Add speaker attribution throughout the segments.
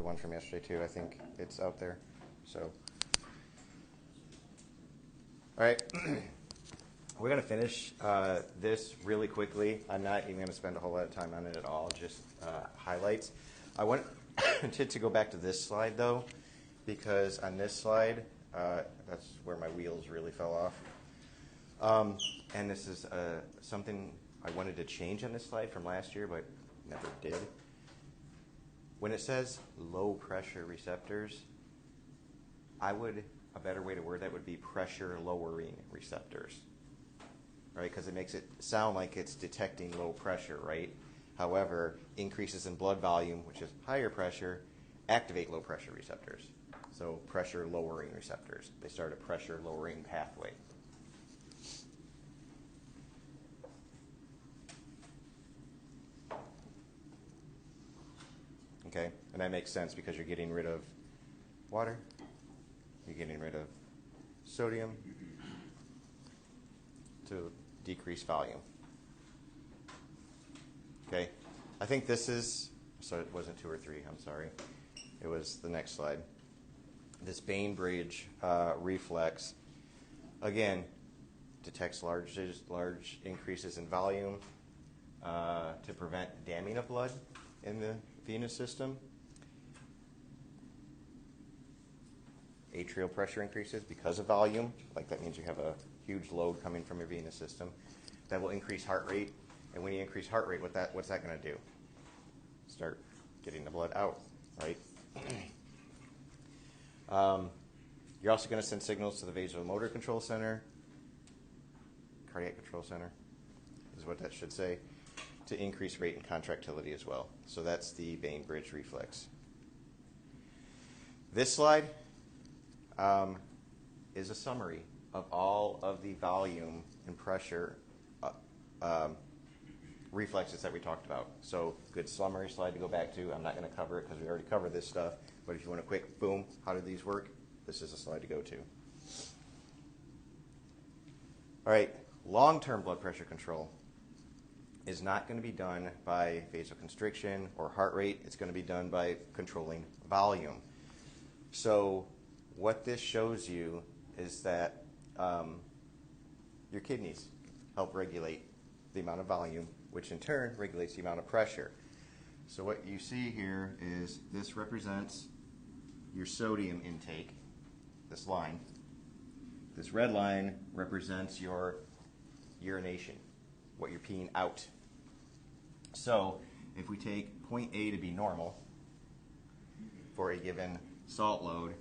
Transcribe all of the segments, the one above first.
Speaker 1: one from yesterday too. I think it's out there. So, all right. We're going to finish this really quickly. I'm not even going to spend a whole lot of time on it at all, just highlights. I wanted to go back to this slide, though, because on this slide, that's where my wheels really fell off. And this is something I wanted to change on this slide from last year, but never did. When it says low pressure receptors, a better way to word that would be pressure lowering receptors, right? Because it makes it sound like it's detecting low pressure, right? However, increases in blood volume, which is higher pressure, activate low pressure receptors. So pressure lowering receptors. They start a pressure lowering pathway. Okay, and that makes sense because you're getting rid of water, you're getting rid of sodium to decrease volume. Okay, I think this is, so it wasn't 2 or 3, I'm sorry. It was the next slide. This Bainbridge reflex, again, detects large increases in volume to prevent damming of blood in the venous system. Atrial pressure increases because of volume, like that means you have a huge load coming from your venous system. That will increase heart rate, and when you increase heart rate, what's that going to do? Start getting the blood out, right? You're also going to send signals to the vasomotor control center, cardiac control center is what that should say, to increase rate and contractility as well. So that's the Bainbridge reflex. This slide is a summary of all of the volume and pressure reflexes that we talked about. So good summary slide to go back to. I'm not going to cover it because we already covered this stuff. But if you want a quick boom, how do these work? This is a slide to go to. All right, long-term blood pressure control is not going to be done by vasoconstriction or heart rate. It's going to be done by controlling volume. So what this shows you is that your kidneys help regulate the amount of volume, which in turn regulates the amount of pressure. So what you see here is this represents your sodium intake, this line. This red line represents your urination, what you're peeing out. So if we take point A to be normal for a given salt load,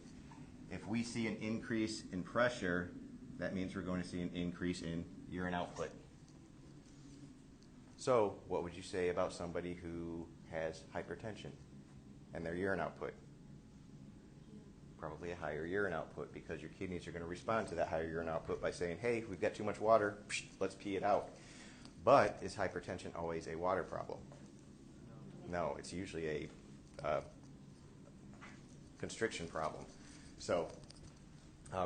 Speaker 1: if we see an increase in pressure, that means we're going to see an increase in urine output. So what would you say about somebody who has hypertension and their urine output? Probably a higher urine output because your kidneys are going to respond to that higher urine output by saying, hey, we've got too much water, let's pee it out. But is hypertension always a water problem? No, it's usually a constriction problem. So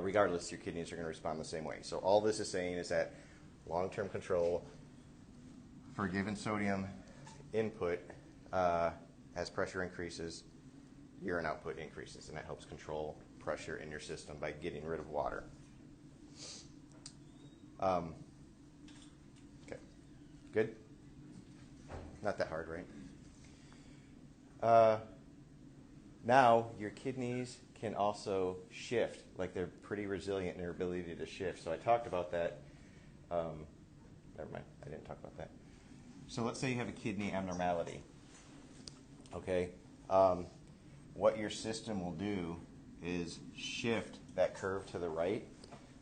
Speaker 1: regardless, your kidneys are going to respond the same way. So all this is saying is that long-term control for a given sodium input, as pressure increases, urine output increases, and that helps control pressure in your system by getting rid of water. Okay, good? Not that hard, right? Now, your kidneys can also shift, like they're pretty resilient in their ability to shift. So I talked about that. Never mind, I didn't talk about that. So let's say you have a kidney abnormality. Okay, what your system will do is shift that curve to the right.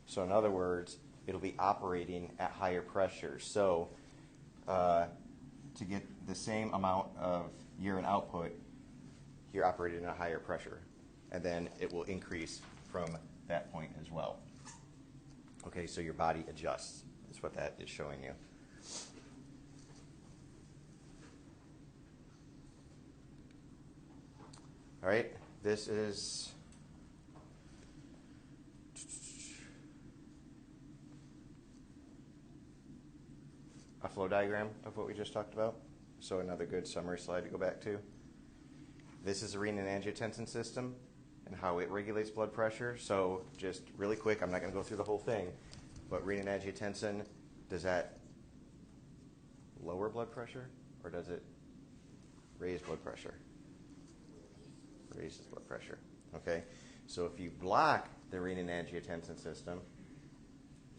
Speaker 1: So in other words, it'll be operating at higher pressure. So to get the same amount of urine output, you're operating at a higher pressure. And then it will increase from that point as well. Okay, so your body adjusts. That's what that is showing you. All right, this is a flow diagram of what we just talked about. So another good summary slide to go back to. This is the renin-angiotensin system and how it regulates blood pressure. So just really quick, I'm not going to go through the whole thing, but renin-angiotensin, does that lower blood pressure or does it raise blood pressure? Raises blood pressure. Okay? So if you block the renin-angiotensin system,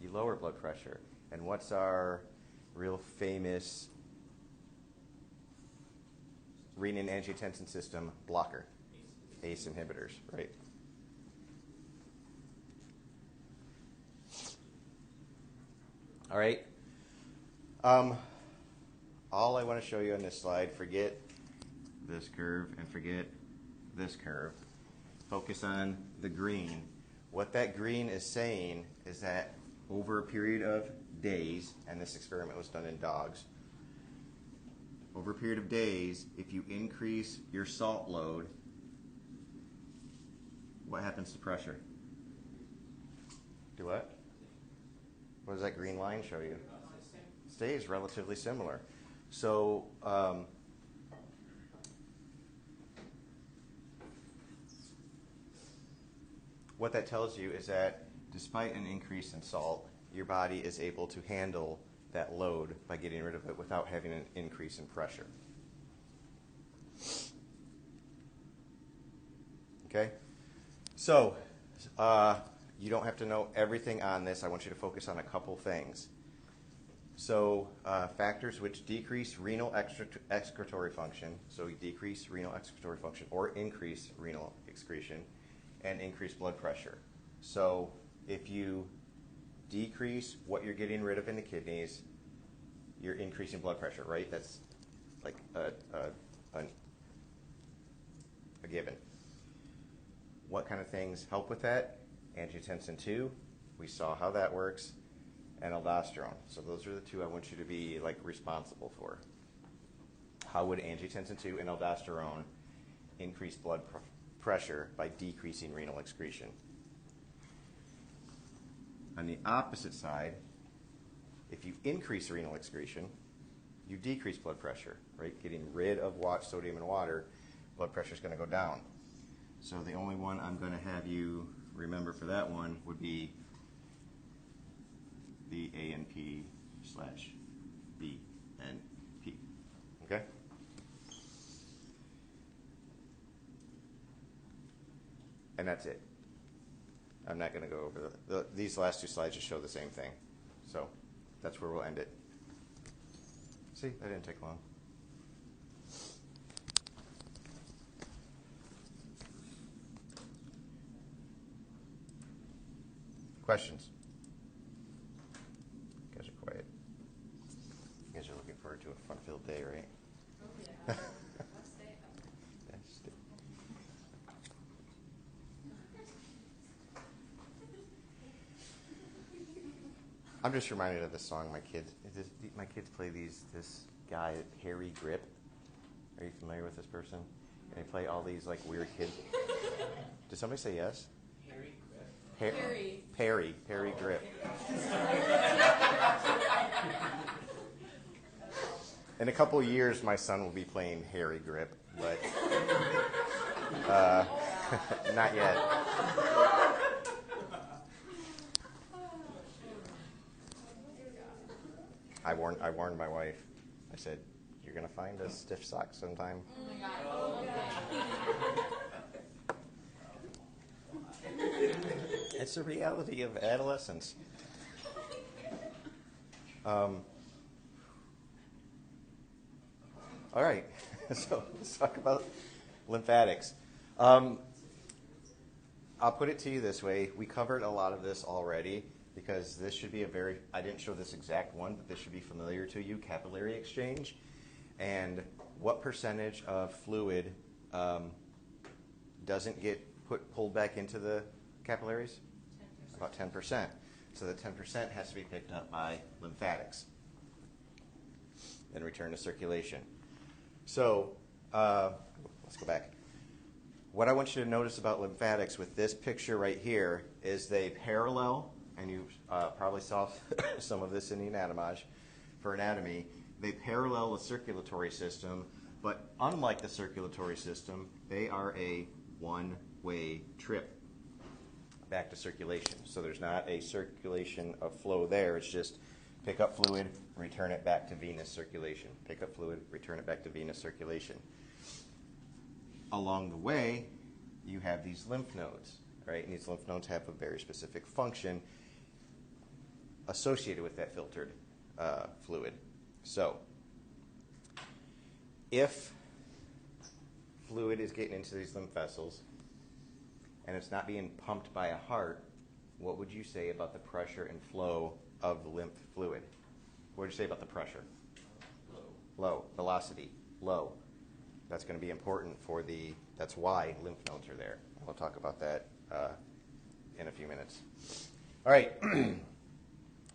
Speaker 1: you lower blood pressure. And what's our real famous renin-angiotensin system blocker? ACE inhibitors, right? All right. All I want to show you on this slide, forget this curve and forget this curve. Focus on the green. What that green is saying is that over a period of days, and this experiment was done in dogs, over a period of days, if you increase your salt load, what happens to pressure? Do what? What does that green line show you? Stays relatively similar. So what that tells you is that despite an increase in salt, your body is able to handle that load by getting rid of it without having an increase in pressure. Okay? So, you don't have to know everything on this. I want you to focus on a couple things. So, factors which decrease renal excretory function, so decrease renal excretory function or increase renal excretion, and increase blood pressure. So, if you decrease what you're getting rid of in the kidneys, you're increasing blood pressure, right? That's like a given. What kind of things help with that? Angiotensin 2, we saw how that works, and aldosterone. So those are the two I want you to be like responsible for. How would angiotensin 2 and aldosterone increase blood pressure by decreasing renal excretion? On the opposite side, if you increase renal excretion, you decrease blood pressure, right? Getting rid of sodium in water, blood pressure is going to go down. So the only one I'm going to have you remember for that one would be the ANP/BNP. Okay? And that's it. I'm not going to go over these last two slides just show the same thing. So that's where we'll end it. See, that didn't take long. Questions? You guys are quiet. You guys are looking forward to a fun-filled day, right?
Speaker 2: Oh, yeah. Let's stay.
Speaker 1: I'm just reminded of this song my kids play this guy, Harry Grip. Are you familiar with this person? And they play all these like weird kids. Did somebody say yes?
Speaker 2: Harry
Speaker 1: Grip. Harry Grip. In a couple of years, my son will be playing Harry Grip, but not yet. I warned my wife. I said, "You're gonna find a stiff sock sometime."
Speaker 2: Oh my God. Oh God.
Speaker 1: It's the reality of adolescence. All right, so let's talk about lymphatics. I'll put it to you this way. We covered a lot of this already because this should be I didn't show this exact one, but this should be familiar to you, capillary exchange. And what percentage of fluid doesn't get pulled back into the capillaries?
Speaker 2: 10%.
Speaker 1: About 10%. So the 10% has to be picked up by lymphatics and returned to circulation. So let's go back. What I want you to notice about lymphatics with this picture right here is they parallel, and you probably saw some of this in the anatomy. For anatomy, they parallel the circulatory system But unlike the circulatory system, they are a one-way trip back to circulation. So there's not a circulation of flow there. It's just pick up fluid, return it back to venous circulation. Pick up fluid, return it back to venous circulation. Along the way, you have these lymph nodes, right? And these lymph nodes have a very specific function associated with that filtered fluid. So, if fluid is getting into these lymph vessels and it's not being pumped by a heart, what would you say about the pressure and flow of the lymph fluid? What would you say about the pressure?
Speaker 3: Low.
Speaker 1: Low. Velocity. Low. That's going to be important that's why lymph nodes are there. We'll talk about that in a few minutes. All right.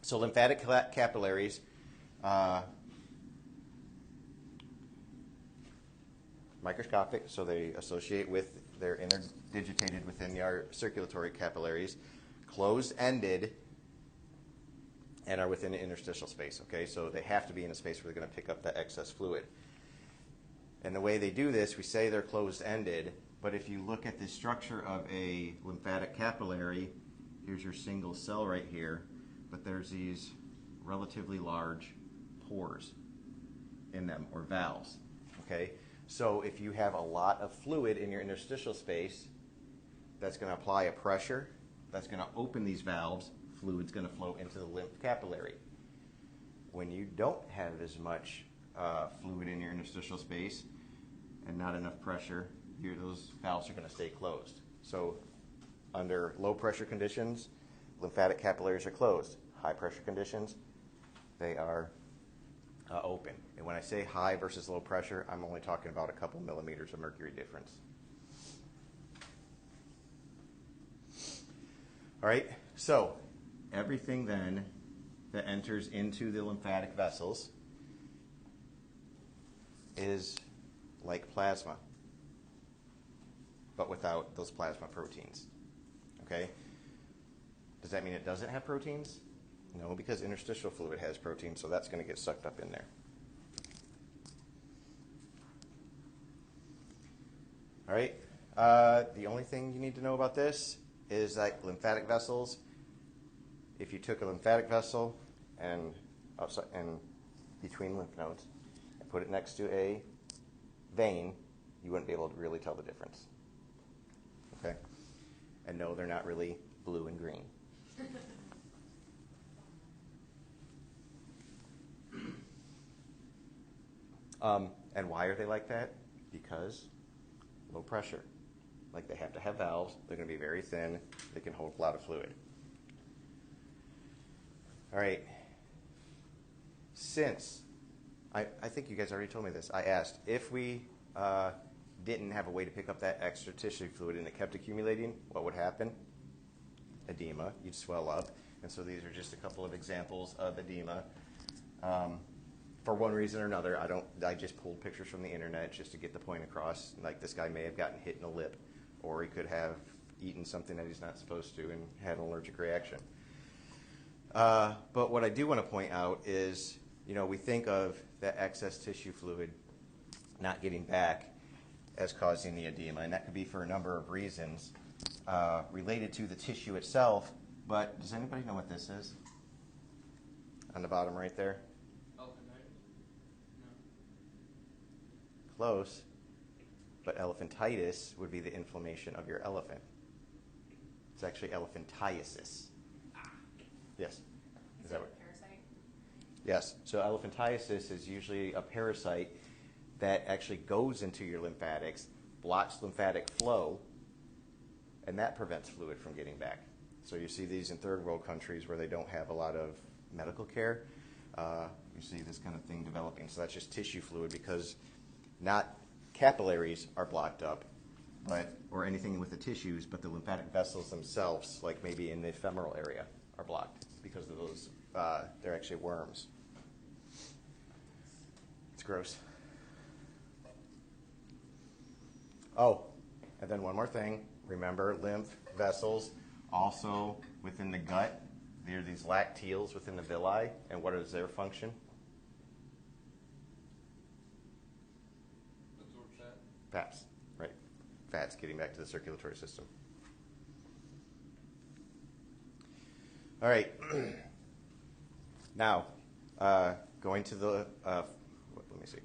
Speaker 1: So lymphatic capillaries microscopic, so they associate with, they're interdigitated within our circulatory capillaries, closed-ended, and are within an interstitial space, okay? So they have to be in a space where they're going to pick up that excess fluid. And the way they do this, we say they're closed-ended, but if you look at the structure of a lymphatic capillary, here's your single cell right here, but there's these relatively large pores in them, or valves, okay? So if you have a lot of fluid in your interstitial space, that's going to apply a pressure, that's going to open these valves, fluid's going to flow into the lymph capillary. When you don't have as much fluid in your interstitial space and not enough pressure, those valves are going to stay closed. So under low pressure conditions, lymphatic capillaries are closed. High pressure conditions, they are open. And when I say high versus low pressure, I'm only talking about a couple millimeters of mercury difference. All right, so everything then that enters into the lymphatic vessels is like plasma, but without those plasma proteins. Okay? Does that mean it doesn't have proteins? No, because interstitial fluid has proteins, so that's going to get sucked up in there. All right. The only thing you need to know about this is that lymphatic vessels, if you took a lymphatic vessel and between lymph nodes and put it next to a vein, you wouldn't be able to really tell the difference. Okay? And no, they're not really blue and green. And why are they like that? Because low pressure. Like they have to have valves. They're going to be very thin. They can hold a lot of fluid. All right. Since, I think you guys already told me this. I asked, if we didn't have a way to pick up that extra tissue fluid and it kept accumulating, what would happen? Edema. You'd swell up. And so these are just a couple of examples of edema. For one reason or another, I just pulled pictures from the internet just to get the point across. Like this guy may have gotten hit in the lip, or he could have eaten something that he's not supposed to and had an allergic reaction. But what I do want to point out is, we think of that excess tissue fluid not getting back as causing the edema, and that could be for a number of reasons related to the tissue itself. But does anybody know what this is? On the bottom right there? Close, but elephantitis would be the inflammation of your elephant. It's actually elephantiasis. Yes?
Speaker 2: Is that a parasite?
Speaker 1: Yes. So elephantiasis is usually a parasite that actually goes into your lymphatics, blocks lymphatic flow, and that prevents fluid from getting back. So you see these in third world countries where they don't have a lot of medical care. You see this kind of thing developing. So that's just tissue fluid because not capillaries are blocked up, or anything with the tissues, but the lymphatic vessels themselves, like maybe in the femoral area, are blocked because of those. They're actually worms. It's gross. Oh, and then one more thing. Remember, lymph vessels also within the gut. There are these lacteals within the villi, and what is their function? FAPS, right? Fats getting back to the circulatory system. All right. Now, going to the, let me see.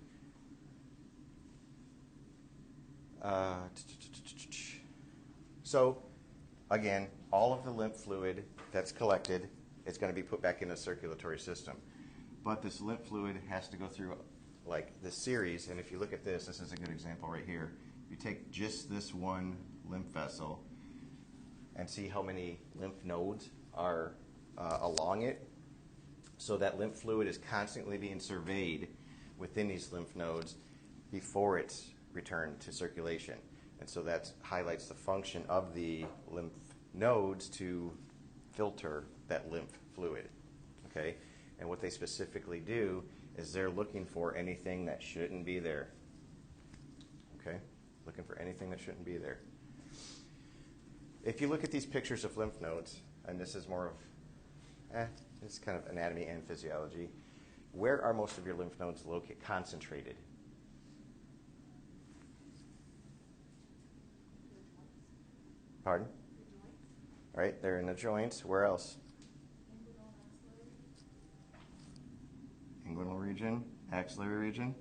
Speaker 1: So, again, all of the lymph fluid that's collected is going to be put back in the circulatory system. But this lymph fluid has to go through like this series, and if you look at this is a good example right here. You take just this one lymph vessel and see how many lymph nodes are along it. So that lymph fluid is constantly being surveyed within these lymph nodes before it's returned to circulation. And so that highlights the function of the lymph nodes to filter that lymph fluid. Okay? And what they specifically do is they're looking for anything that shouldn't be there. Okay? Looking for anything that shouldn't be there. If you look at these pictures of lymph nodes, and this is more of, it's kind of anatomy and physiology, where are most of your lymph nodes located, concentrated? Pardon? All right, they're in the joints. Where else? Inguinal region, axillary region.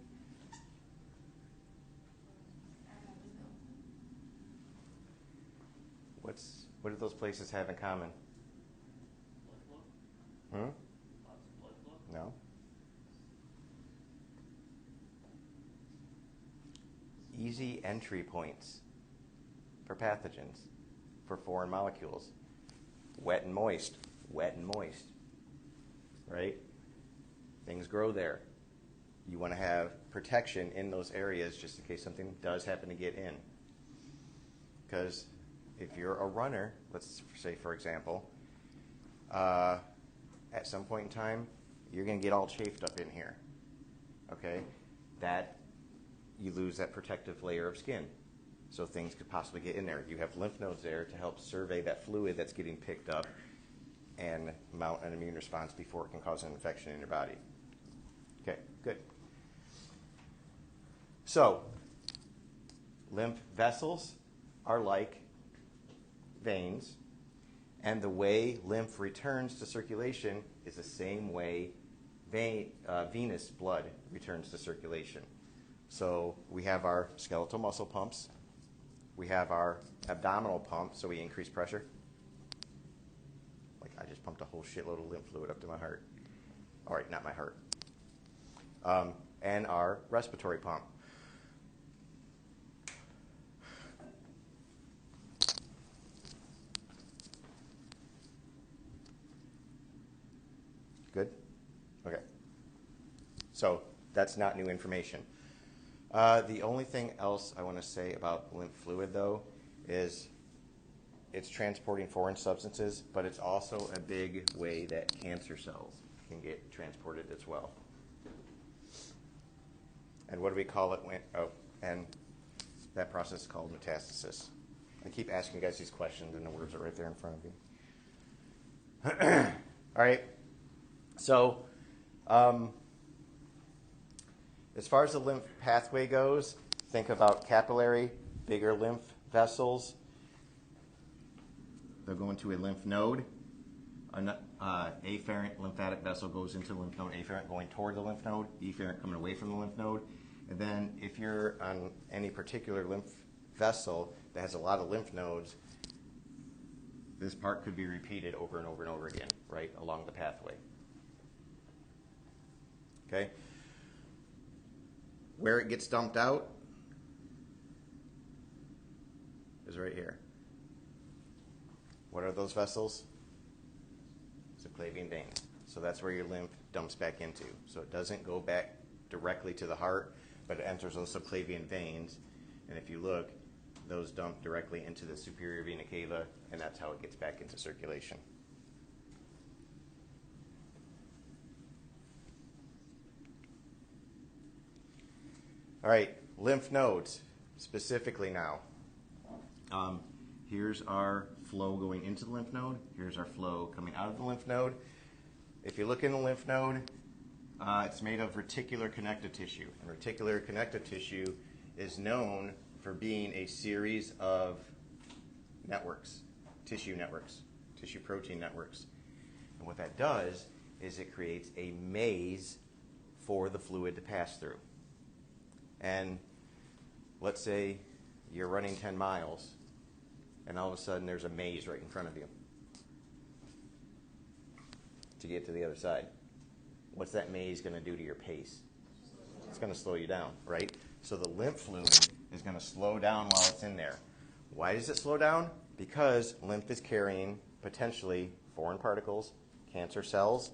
Speaker 1: What do those places have in common? No. Easy entry points for pathogens, for foreign molecules. Wet and moist, right? Things grow there. You want to have protection in those areas just in case something does happen to get in. Because if you're a runner, let's say for example, at some point in time, you're going to get all chafed up in here. Okay? That, you lose that protective layer of skin. So things could possibly get in there. You have lymph nodes there to help survey that fluid that's getting picked up and mount an immune response before it can cause an infection in your body. Okay, good. So, lymph vessels are like veins, and the way lymph returns to circulation is the same way venous blood returns to circulation. So we have our skeletal muscle pumps. We have our abdominal pump, so we increase pressure. Like I just pumped a whole shitload of lymph fluid up to my heart. All right, not my heart. And our respiratory pump. Good? Okay. So that's not new information. The only thing else I want to say about lymph fluid, though, is it's transporting foreign substances, but it's also a big way that cancer cells can get transported as well. And what do we call it? And that process is called metastasis. I keep asking you guys these questions, and the words are right there in front of you. All right. So, as far as the lymph pathway goes, think about capillary, bigger lymph vessels. They'll go into a lymph node. An afferent lymphatic vessel goes into the lymph node, afferent going toward the lymph node, efferent coming away from the lymph node. And then if you're on any particular lymph vessel that has a lot of lymph nodes, this part could be repeated over and over and over again, right, along the pathway. Okay? Where it gets dumped out is right here. What are those vessels? Subclavian veins. So that's where your lymph dumps back into. So it doesn't go back directly to the heart, but it enters those subclavian veins. And if you look, those dump directly into the superior vena cava, and that's how it gets back into circulation. All right, lymph nodes specifically now. Here's our flow going into the lymph node. Here's our flow coming out of the lymph node. If you look in the lymph node, it's made of reticular connective tissue. And reticular connective tissue is known for being a series of networks, tissue protein networks. And what that does is it creates a maze for the fluid to pass through. And let's say you're running 10 miles, and all of a sudden there's a maze right in front of you to get to the other side. What's that maze going to do to your pace? It's going to slow you down, right? So the lymph fluid is going to slow down while it's in there. Why does it slow down? Because lymph is carrying potentially foreign particles, cancer cells,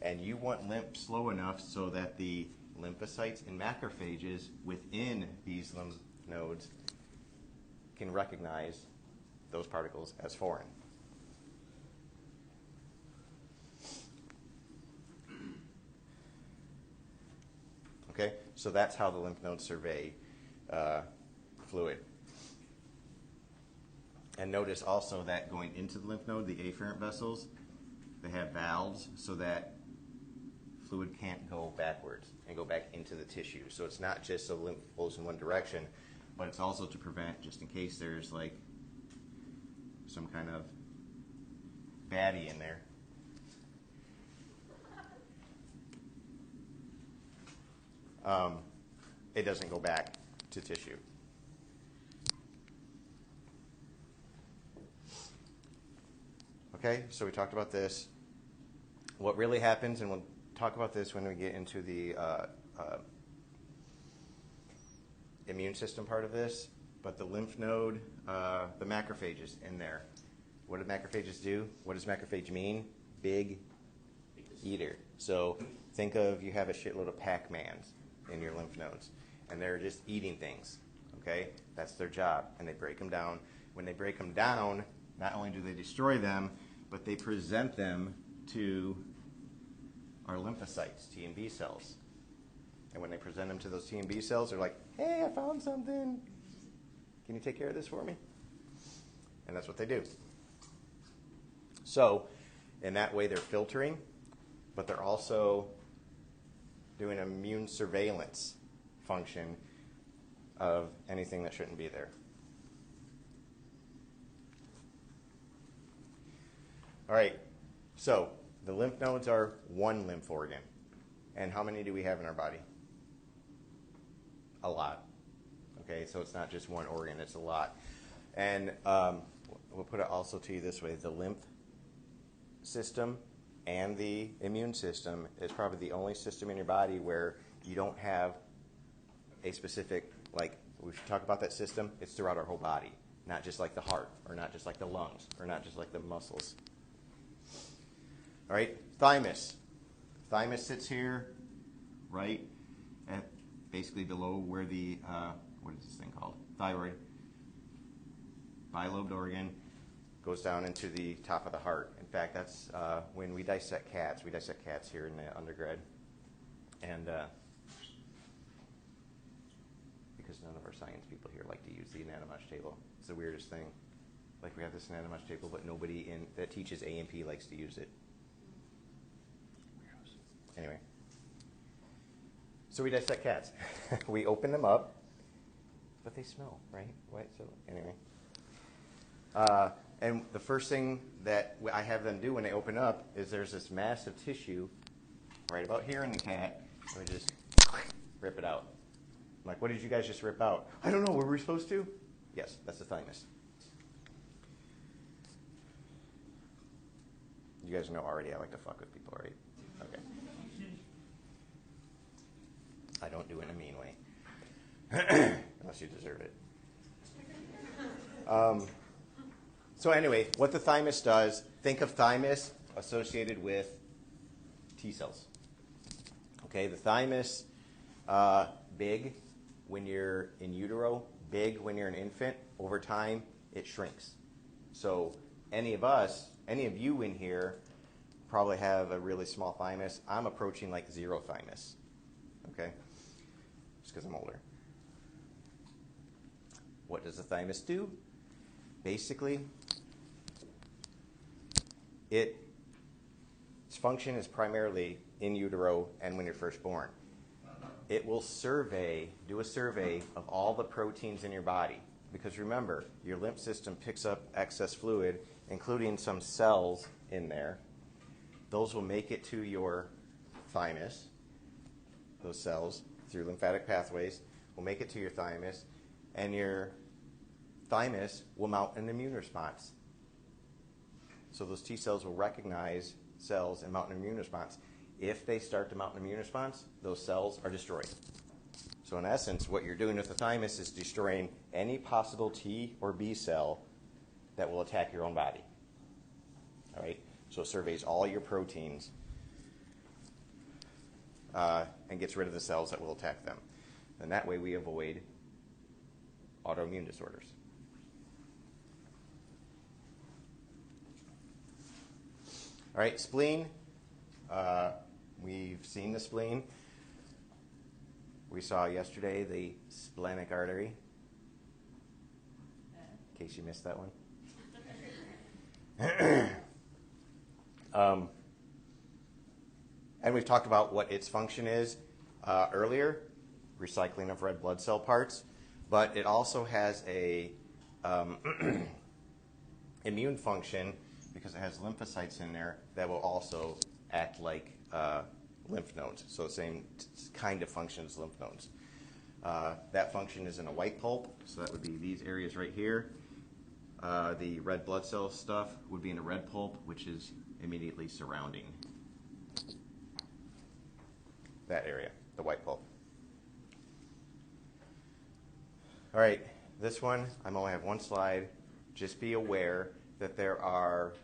Speaker 1: and you want lymph slow enough so that the lymphocytes and macrophages within these lymph nodes can recognize those particles as foreign. Okay, so that's how the lymph nodes survey fluid. And notice also that going into the lymph node, the afferent vessels, they have valves so that fluid can't go backwards and go back into the tissue. So it's not just so lymph flows in one direction, but it's also to prevent, just in case there's like some kind of baddie in there. It doesn't go back to tissue. Okay, so we talked about this. What really happens, and we'll talk about this when we get into the immune system part of this, but the lymph node, the macrophages in there. What do macrophages do? What does macrophage mean? Big eater. So think of you have a shitload of Pac-Mans in your lymph nodes, and they're just eating things, okay? That's their job, and they break them down. When they break them down, not only do they destroy them, but they present them to our lymphocytes, T and B cells. And when they present them to those T and B cells, they're like, hey, I found something. Can you take care of this for me? And that's what they do. So in that way, they're filtering, but they're also doing immune surveillance function of anything that shouldn't be there. All right, so the lymph nodes are one lymph organ. And how many do we have in our body? A lot. Okay, so it's not just one organ, it's a lot. And we'll put it also to you this way. The lymph system and the immune system is probably the only system in your body where you don't have a specific, like, we should talk about that system, it's throughout our whole body. Not just like the heart, or not just like the lungs, or not just like the muscles. All right, thymus. Thymus sits here, right, at basically below where the, what is this thing called? Thyroid. Bilobed organ goes down into the top of the heart. In fact, that's when we dissect cats. We dissect cats here in the undergrad. And because none of our science people here like to use the anatomy table. It's the weirdest thing. Like we have this anatomy table, but nobody that teaches A&P likes to use it. Anyway, so we dissect cats. We open them up, but they smell, right? What? So anyway, and the first thing that I have them do when they open up is there's this mass of tissue right about here in the cat, and we just rip it out. I'm like, what did you guys just rip out? I don't know. Were we supposed to? Yes, that's the thymus. You guys know already I like to fuck with people, right? Okay. I don't do it in a mean way. Unless you deserve it. So anyway, what the thymus does, think of thymus associated with T cells. Okay, the thymus, big when you're in utero, big when you're an infant. Over time, it shrinks. So any of you in here probably have a really small thymus. I'm approaching like zero thymus. Okay? Just because I'm older. What does the thymus do? Basically, its function is primarily in utero and when you're first born. it will do a survey of all the proteins in your body. Because remember, your lymph system picks up excess fluid, including some cells in there. Those will make it to your thymus. Those cells, through lymphatic pathways, will make it to your thymus, and your thymus will mount an immune response. So those T cells will recognize cells and mount an immune response. If they start to mount an immune response, those cells are destroyed. So in essence, what you're doing with the thymus is destroying any possible T or B cell that will attack your own body. All right? So it surveys all your proteins and gets rid of the cells that will attack them. And that way we avoid autoimmune disorders. All right, spleen. We've seen the spleen. We saw yesterday the splenic artery. In case you missed that one. And we've talked about what its function is earlier, recycling of red blood cell parts. But it also has a immune function because it has lymphocytes in there that will also act like lymph nodes. So the same kind of function as lymph nodes. That function is in a white pulp, so that would be these areas right here. The red blood cell stuff would be in a red pulp, which is immediately surrounding that area, the white pulp. All right, this one, I only have one slide. Just be aware that there are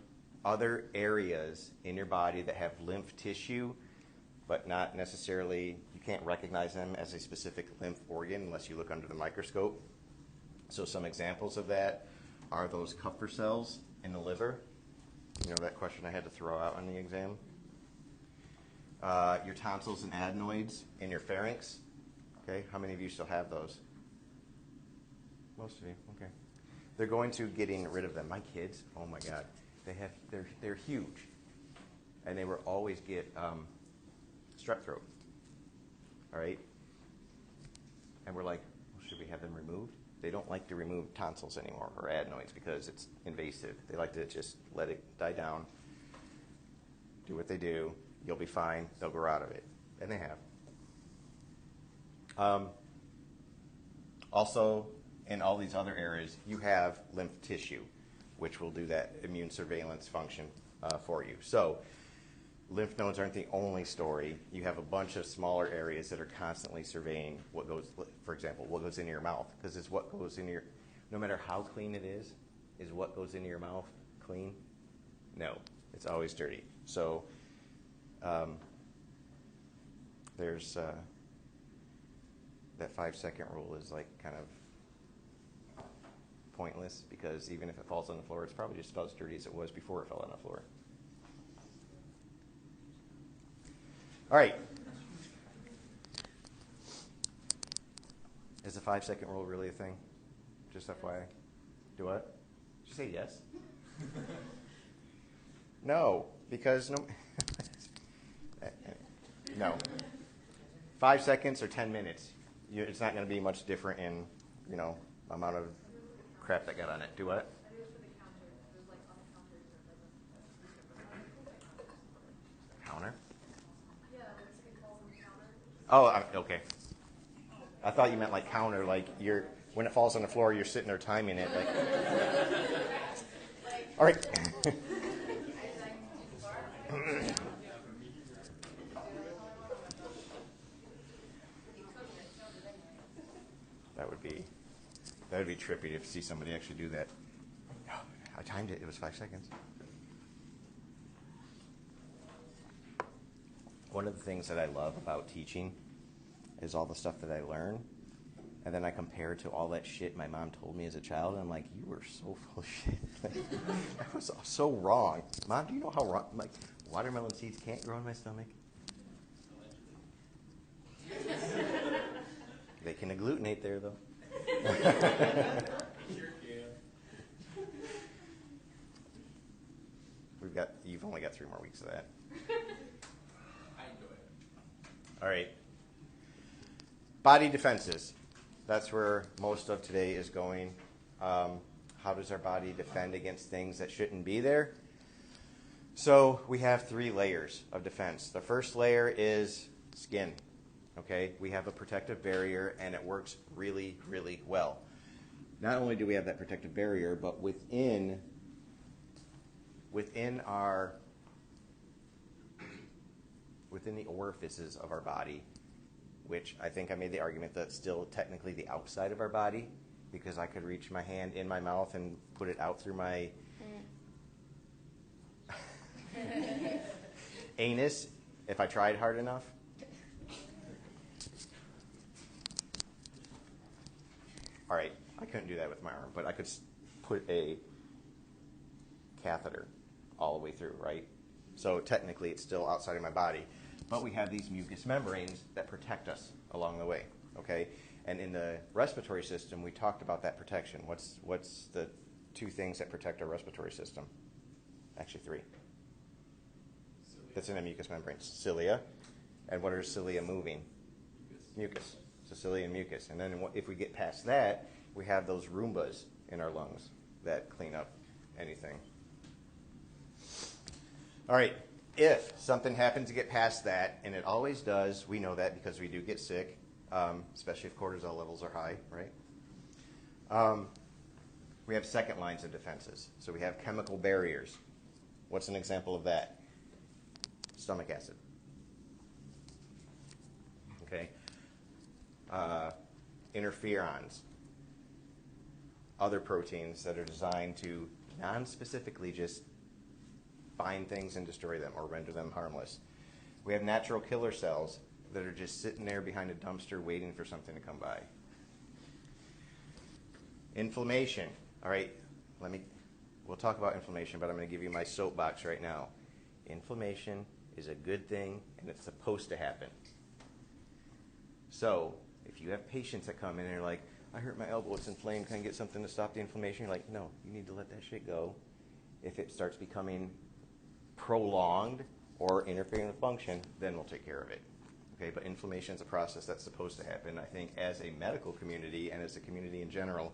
Speaker 1: other areas in your body that have lymph tissue, but not necessarily, you can't recognize them as a specific lymph organ unless you look under the microscope. So some examples of that are those Kupffer cells in the liver. You know that question I had to throw out on the exam? Your tonsils and adenoids in your pharynx. Okay, how many of you still have those? Most of you, okay. They're going to getting rid of them. My kids, oh my God, they're huge, and they will always get strep throat. All right, and we're like, well, should we have them removed? They don't like to remove tonsils anymore or adenoids because it's invasive. They like to just let it die down, do what they do. You'll be fine. They'll grow out of it, and they have. Also, in all these other areas, you have lymph tissue, which will do that immune surveillance function for you. So lymph nodes aren't the only story. You have a bunch of smaller areas that are constantly surveying what goes, for example, what goes into your mouth. Because it's what goes into your, no matter how clean it is what goes into your mouth clean? No, it's always dirty. So there's that 5-second rule is like kind of pointless because even if it falls on the floor, it's probably just about as dirty as it was before it fell on the floor. All right. Is the 5-second rule really a thing? Just FYI. Do what? Did you say yes? No, because no. 5 seconds or 10 minutes. It's not going to be much different in, amount of crap that got on it. Do what? Counter? Oh, okay. I thought you meant like counter, like when it falls on the floor, you're sitting there timing it. Like. All right. That would be trippy to see somebody actually do that. I timed it. It was 5 seconds. One of the things that I love about teaching is all the stuff that I learn, and then I compare it to all that shit my mom told me as a child, and I'm like, you were so full of shit. That was so wrong. Mom, do you know how wrong? I'm like, watermelon seeds can't grow in my stomach. They can agglutinate there, though. You've only got 3 more weeks of that.
Speaker 3: I enjoy it.
Speaker 1: All right. Body defenses. That's where most of today is going. How does our body defend against things that shouldn't be there? So we have 3 layers of defense. The first layer is skin. Okay, we have a protective barrier, and it works really, really well. Not only do we have that protective barrier, but within the orifices of our body, which I think I made the argument that's still technically the outside of our body, because I could reach my hand in my mouth and put it out through my anus if I tried hard enough. All right, I couldn't do that with my arm, but I could put a catheter all the way through, right? So technically it's still outside of my body. But we have these mucous membranes that protect us along the way, okay? And in the respiratory system, we talked about that protection. What's the 2 things that protect our respiratory system? Actually 3. Cilia. That's in the mucous membranes. Cilia. And what are cilia moving? Mucus. So cilia and mucus. And then if we get past that, we have those Roombas in our lungs that clean up anything. All right. If something happens to get past that, and it always does, we know that because we do get sick, especially if cortisol levels are high, right? We have second lines of defenses. So we have chemical barriers. What's an example of that? Stomach acid. Okay. Interferons. Other proteins that are designed to non-specifically just find things and destroy them or render them harmless. We have natural killer cells that are just sitting there behind a dumpster waiting for something to come by. Inflammation. All right, we'll talk about inflammation, but I'm going to give you my soapbox right now. Inflammation is a good thing, and it's supposed to happen. So if you have patients that come in and they're like, I hurt my elbow, it's inflamed, can I get something to stop the inflammation? You're like, no, you need to let that shit go. If it starts becoming prolonged or interfering with function, then we'll take care of it. Okay, but inflammation is a process that's supposed to happen. I think as a medical community and as a community in general,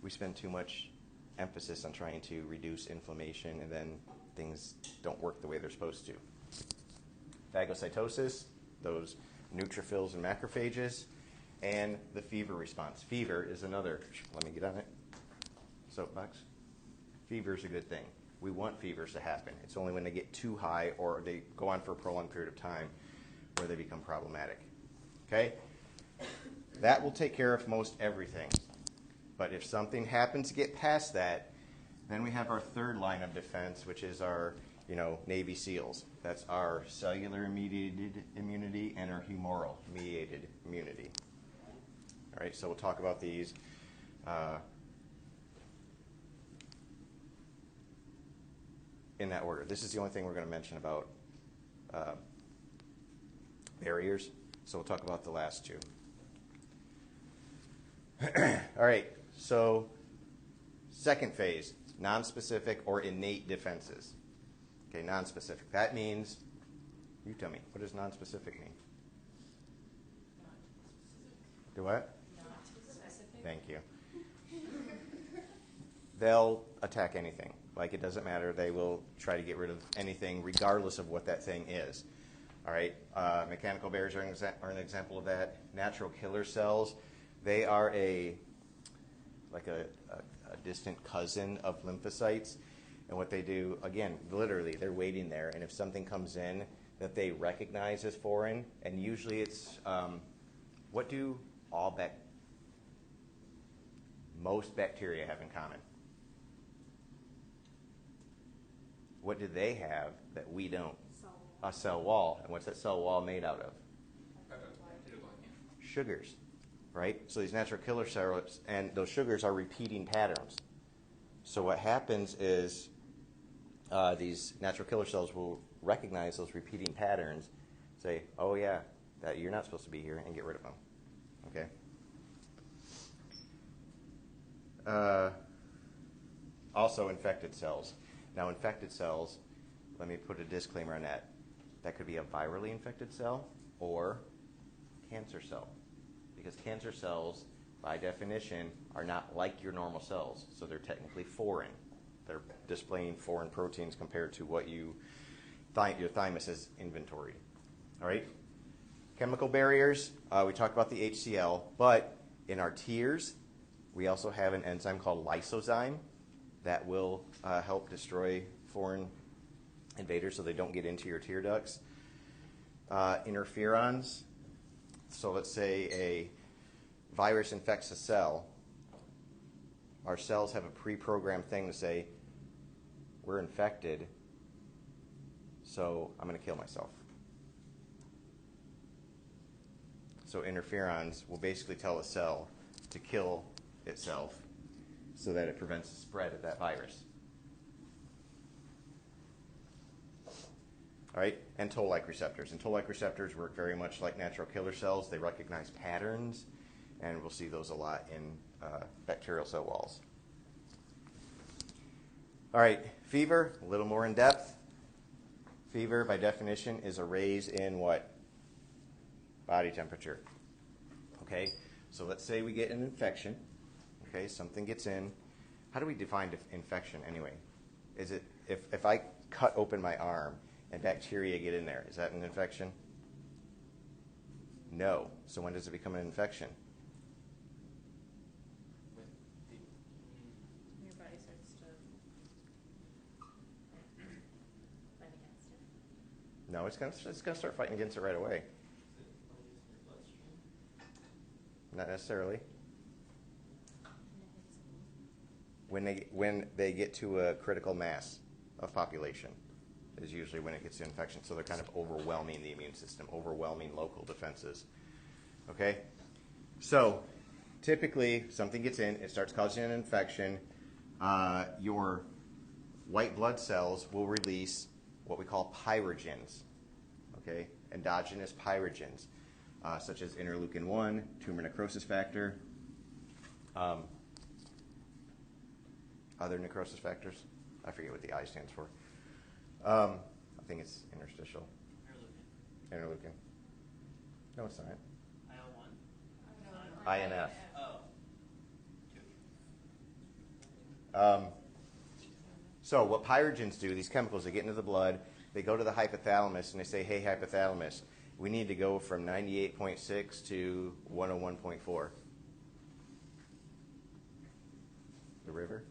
Speaker 1: we spend too much emphasis on trying to reduce inflammation, and then things don't work the way they're supposed to. Phagocytosis, those neutrophils and macrophages, and the fever response. Fever is another, let me get on it, soapbox. Fever is a good thing. We want fevers to happen. It's only when they get too high or they go on for a prolonged period of time where they become problematic. Okay? That will take care of most everything. But if something happens to get past that, then we have our third line of defense, which is our, Navy SEALs. That's our cellular-mediated immunity and our humoral-mediated immunity. All right, so we'll talk about these. In that order. This is the only thing we're going to mention about barriers, so we'll talk about the last 2. All right, so second phase, nonspecific or innate defenses. Okay, nonspecific. That means, you tell me, what does nonspecific mean? Do what?
Speaker 2: Not specific.
Speaker 1: Thank you. They'll attack anything. Like, it doesn't matter. They will try to get rid of anything regardless of what that thing is. All right? Mechanical barriers are an example of that. Natural killer cells, they are a distant cousin of lymphocytes. And what they do, again, literally, they're waiting there. And if something comes in that they recognize as foreign, and usually it's, what do most bacteria have in common? What do they have that we don't? A cell wall. And what's that cell wall made out of? Sugars, right? So these natural killer cells, and those sugars are repeating patterns. So what happens is these natural killer cells will recognize those repeating patterns, say, oh yeah, that you're not supposed to be here, and get rid of them. Okay? Also infected cells. Now, infected cells, let me put a disclaimer on that. That could be a virally infected cell or cancer cell. because cancer cells, by definition, are not like your normal cells. So they're technically foreign. They're displaying foreign proteins compared to what your thymus has inventoried. All right? Chemical barriers, we talked about the HCl, but in our tears, we also have an enzyme called lysozyme that will help destroy foreign invaders so they don't get into your tear ducts. Interferons, so let's say a virus infects a cell. Our cells have a pre-programmed thing to say, we're infected, so I'm going to kill myself. So interferons will basically tell a cell to kill itself so that it prevents the spread of that virus. All right, and toll-like receptors. And toll-like receptors work very much like natural killer cells. They recognize patterns, and we'll see those a lot in bacterial cell walls. All right, fever, a little more in depth. Fever, by definition, is a raise in what? Body temperature. Okay, so let's say we get an infection. Okay, something gets in. How do we define infection anyway? Is it if I cut open my arm and bacteria get in there, is that an infection? No. So when does it become an infection?
Speaker 2: Your body starts to fight against it.
Speaker 1: No, it's gonna start fighting against it right away. Not necessarily. When they get to a critical mass of population is usually when it gets to infection. So they're kind of overwhelming the immune system, overwhelming local defenses. Okay? So typically something gets in, it starts causing an infection. Your white blood cells will release what we call pyrogens. Okay? Endogenous pyrogens, such as interleukin-1, tumor necrosis factor. Other necrosis factors? I forget what the I stands for. I think it's interstitial. Interleukin. No, it's not.
Speaker 3: IL-1?
Speaker 1: INF.
Speaker 3: Oh.
Speaker 1: So what pyrogens do, these chemicals, they get into the blood, they go to the hypothalamus, and they say, hey, hypothalamus, we need to go from 98.6 to 101.4. The river?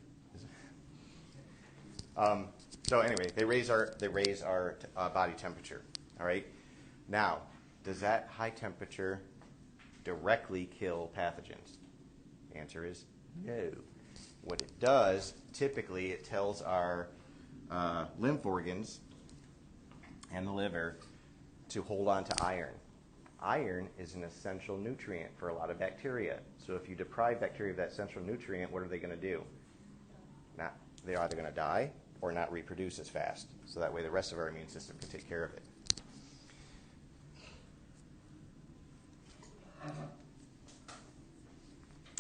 Speaker 1: So anyway, they raise our body temperature. All right. Now, does that high temperature directly kill pathogens? The answer is no. What it does, typically, it tells our lymph organs and the liver to hold on to iron. Iron is an essential nutrient for a lot of bacteria. So if you deprive bacteria of that essential nutrient, what are they going to do? They're either going to die or not reproduce as fast. So that way the rest of our immune system can take care of it.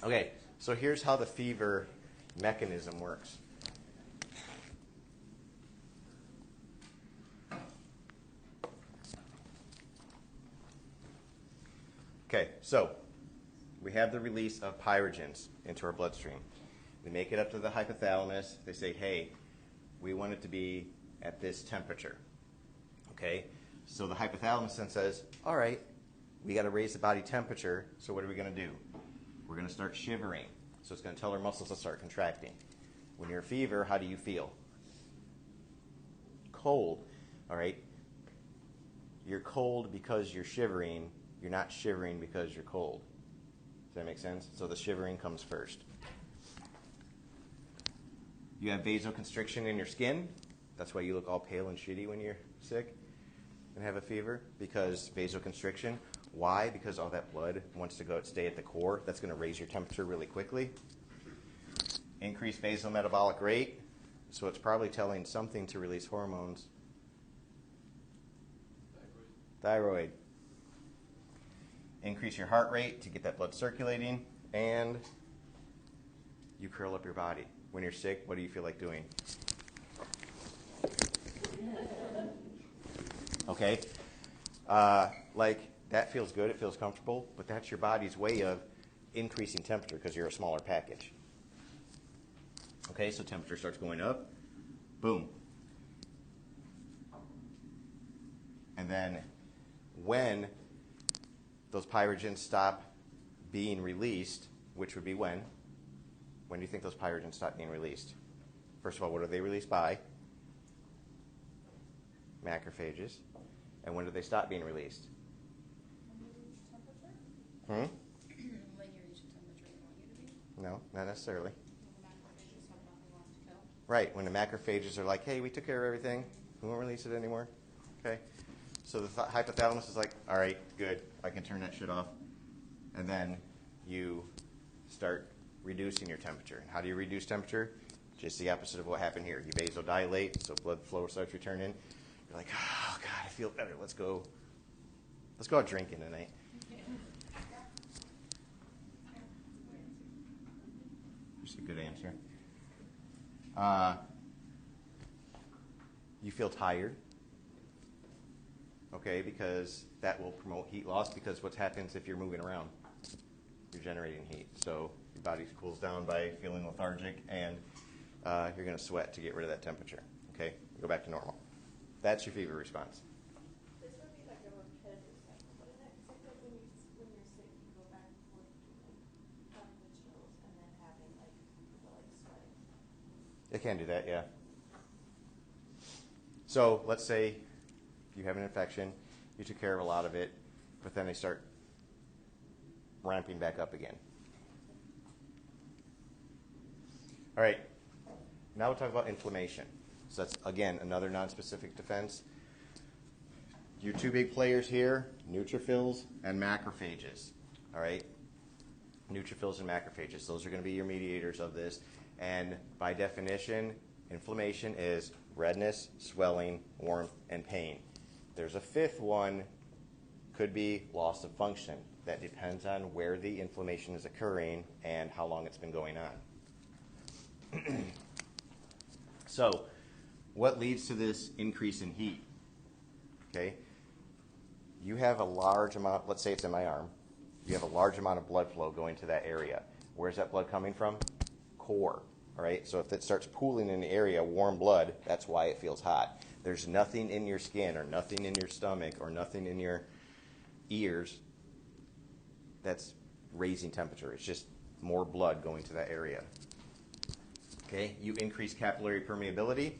Speaker 1: Okay, so here's how the fever mechanism works. Okay, so we have the release of pyrogens into our bloodstream. They make it up to the hypothalamus. They say, hey, we want it to be at this temperature. Okay, so the hypothalamus then says, all right, we got to raise the body temperature, so what are we going to do? We're going to start shivering. So it's going to tell our muscles to start contracting. When you're a fever, how do you feel? Cold. All right, you're cold because you're shivering. You're not shivering because you're cold. Does that make sense? So the shivering comes first. You have vasoconstriction in your skin. That's why you look all pale and shitty when you're sick and have a fever, because vasoconstriction. Why? Because all that blood wants to stay at the core. That's going to raise your temperature really quickly. Increased basal metabolic rate. So it's probably telling something to release hormones. Thyroid. Increase your heart rate to get that blood circulating, and you curl up your body. When you're sick, what do you feel like doing? Okay? Like that feels good, it feels comfortable, but that's your body's way of increasing temperature because you're a smaller package. Okay, so temperature starts going up, boom. And then when those pyrogens stop being released, which would be when? When do you think those pyrogens stop being released? First of all, what are they released by? Macrophages. And when do they stop being released?
Speaker 3: When you reach temperature?
Speaker 1: Hmm?
Speaker 3: When you reach a temperature you want you to be?
Speaker 1: No, not necessarily.
Speaker 3: The macrophages have nothing left to kill.
Speaker 1: Right, when the macrophages are like, hey, we took care of everything, we won't release it anymore. Okay? So the hypothalamus is like, all right, good, I can turn that shit off. And then you start reducing your temperature. And how do you reduce temperature? Just the opposite of what happened here. You vasodilate, so blood flow starts returning. You're like, oh, God, I feel better. Let's go out drinking tonight. Just a good answer. You feel tired. Okay, because that will promote heat loss, because what happens if you're moving around? You're generating heat. So your body cools down by feeling lethargic, and you're going to sweat to get rid of that temperature. Okay, go back to normal. That's your fever response.
Speaker 2: This would be like a repetitive cycle, wouldn't it? Because I feel like when you're sick, you go back and forth between having the chills and then having the sweating.
Speaker 1: It can do that, yeah. So let's say you have an infection, you took care of a lot of it, but then they start ramping back up again. All right, now we'll talk about inflammation. So that's, again, another nonspecific defense. Your two big players here, neutrophils and macrophages. All right? Neutrophils and macrophages. Those are going to be your mediators of this. And by definition, inflammation is redness, swelling, warmth, and pain. There's a fifth one, could be loss of function. That depends on where the inflammation is occurring and how long it's been going on. So, what leads to this increase in heat? Okay, you have a large amount, let's say it's in my arm, you have a large amount of blood flow going to that area. Where's that blood coming from? Core, all right? So if it starts pooling in the area, warm blood, that's why it feels hot. There's nothing in your skin or nothing in your stomach or nothing in your ears that's raising temperature. It's just more blood going to that area. Okay, you increase capillary permeability.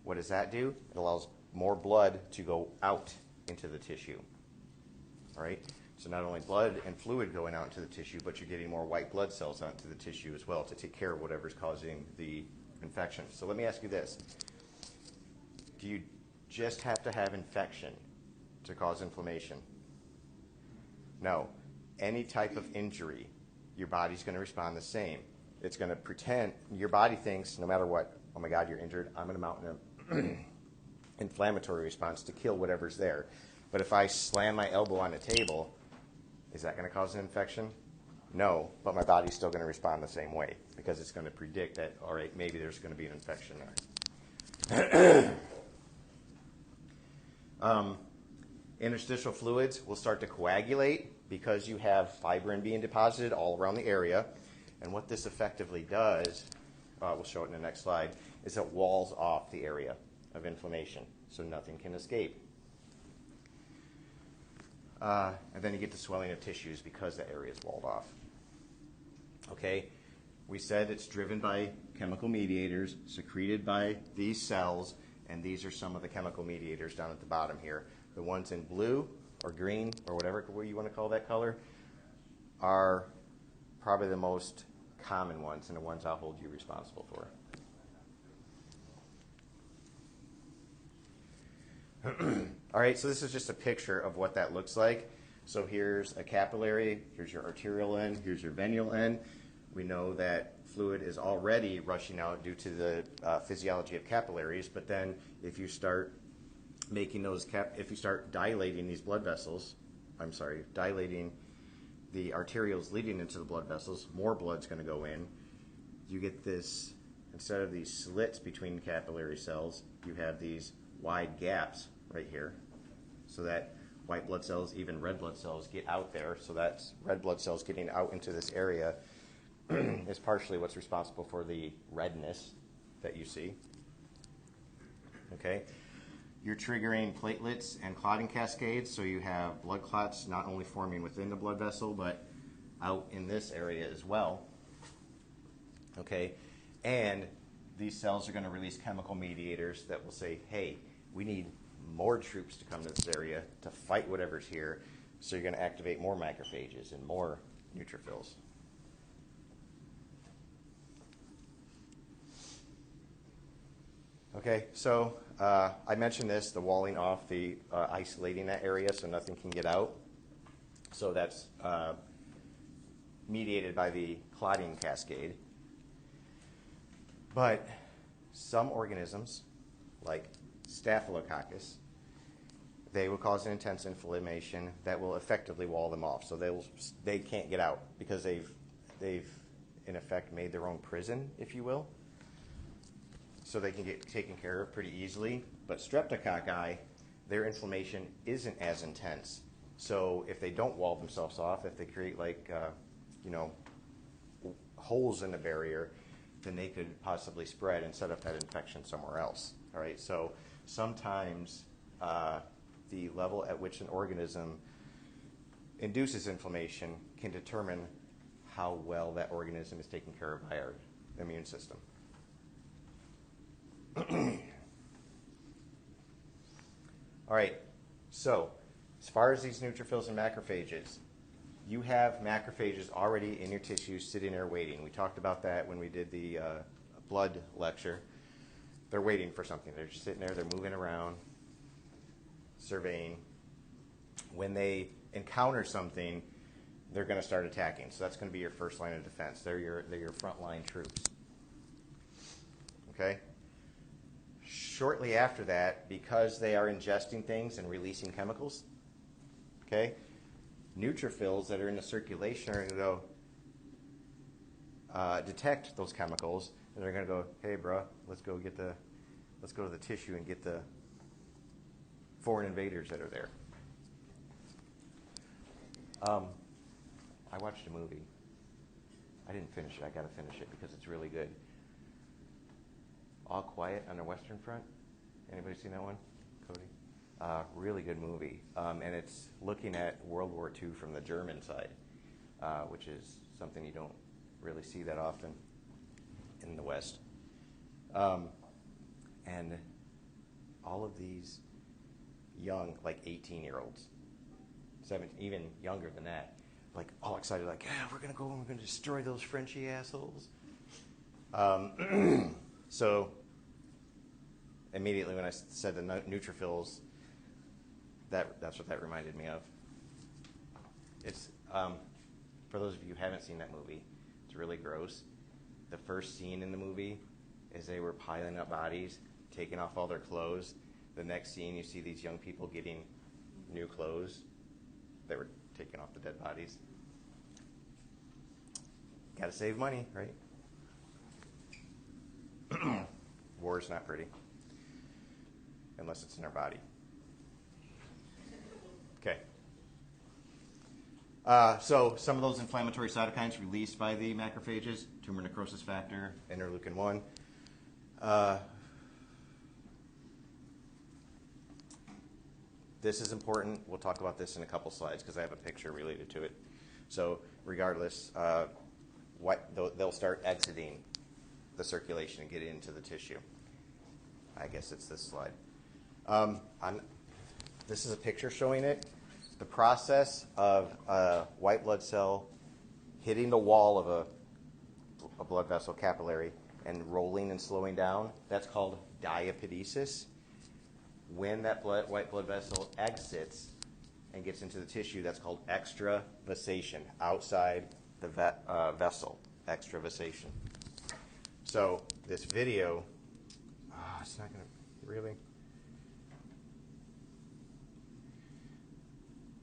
Speaker 1: What does that do? It allows more blood to go out into the tissue. All right? So not only blood and fluid going out into the tissue, but you're getting more white blood cells out into the tissue as well to take care of whatever's causing the infection. So let me ask you this. Do you just have to have infection to cause inflammation? No. Any type of injury, your body's going to respond the same. It's going to pretend, your body thinks, no matter what, oh my God, you're injured, I'm going to mount an inflammatory response to kill whatever's there. But if I slam my elbow on a table, is that going to cause an infection? No, but my body's still going to respond the same way because it's going to predict that, all right, maybe there's going to be an infection there. Interstitial fluids will start to coagulate because you have fibrin being deposited all around the area. And what this effectively does, we'll show it in the next slide, is it walls off the area of inflammation so nothing can escape. And then you get the swelling of tissues because the area is walled off. Okay, we said it's driven by chemical mediators secreted by these cells, and these are some of the chemical mediators down at the bottom here. The ones in blue or green or whatever you want to call that color are probably the most common ones and the ones I'll hold you responsible for. All right, so this is just a picture of what that looks like. So here's a capillary, here's your arterial end, here's your venular end. We know that fluid is already rushing out due to the physiology of capillaries, but then if you start making those if you start dilating these blood vessels, dilating the arterioles leading into the blood vessels, more blood's going to go in. You get this, instead of these slits between capillary cells, you have these wide gaps right here, so that white blood cells, even red blood cells get out there. So that's red blood cells getting out into this area is partially what's responsible for the redness that you see. Okay, you're triggering platelets and clotting cascades, so you have blood clots not only forming within the blood vessel, but out in this area as well. Okay, and these cells are going to release chemical mediators that will say, hey, we need more troops to come to this area to fight whatever's here, so you're going to activate more macrophages and more neutrophils. Okay, so I mentioned this, the walling off, the isolating that area so nothing can get out. So that's mediated by the clotting cascade. But some organisms, like Staphylococcus, they will cause an intense inflammation that will effectively wall them off. So they can't get out because they've in effect made their own prison, if you will. So they can get taken care of pretty easily. But streptococci, their inflammation isn't as intense. So if they don't wall themselves off, if they create holes in the barrier, then they could possibly spread and set up that infection somewhere else. All right. So sometimes the level at which an organism induces inflammation can determine how well that organism is taken care of by our immune system. All right, so as far as these neutrophils and macrophages, you have macrophages already in your tissues sitting there waiting. We talked about that when we did the blood lecture. They're waiting for something. They're just sitting there, they're moving around, surveying. When they encounter something, they're going to start attacking. So that's going to be your first line of defense. They're your frontline troops. Okay? Shortly after that, because they are ingesting things and releasing chemicals, okay, neutrophils that are in the circulation are going to go detect those chemicals, and they're going to go, hey, bro, let's go to the tissue and get the foreign invaders that are there. I watched a movie. I didn't finish it. I got to finish it because it's really good. All Quiet on the Western Front. Anybody seen that one? Cody? Really good movie. And it's looking at World War II from the German side, which is something you don't really see that often in the West. And all of these young, like 18-year-olds, 17, even younger than that, like all excited, like, yeah, we're going to go and we're going to destroy those Frenchy assholes. So immediately when I said the neutrophils, that's what that reminded me of. It's for those of you who haven't seen that movie, it's really gross. The first scene in the movie is they were piling up bodies, taking off all their clothes. The next scene, you see these young people getting new clothes. They were taking off the dead bodies. Got to save money, right? War is not pretty, unless it's in our body. Okay. So some of those inflammatory cytokines released by the macrophages, tumor necrosis factor, interleukin-1. This is important. We'll talk about this in a couple slides because I have a picture related to it. So regardless, they'll start exiting the circulation and get into the tissue. I guess it's this slide. This is a picture showing it. The process of a white blood cell hitting the wall of a blood vessel capillary and rolling and slowing down, that's called diapedesis. When that white blood vessel exits and gets into the tissue, that's called extravasation, outside the vessel, extravasation. So this video, it's not going to, really?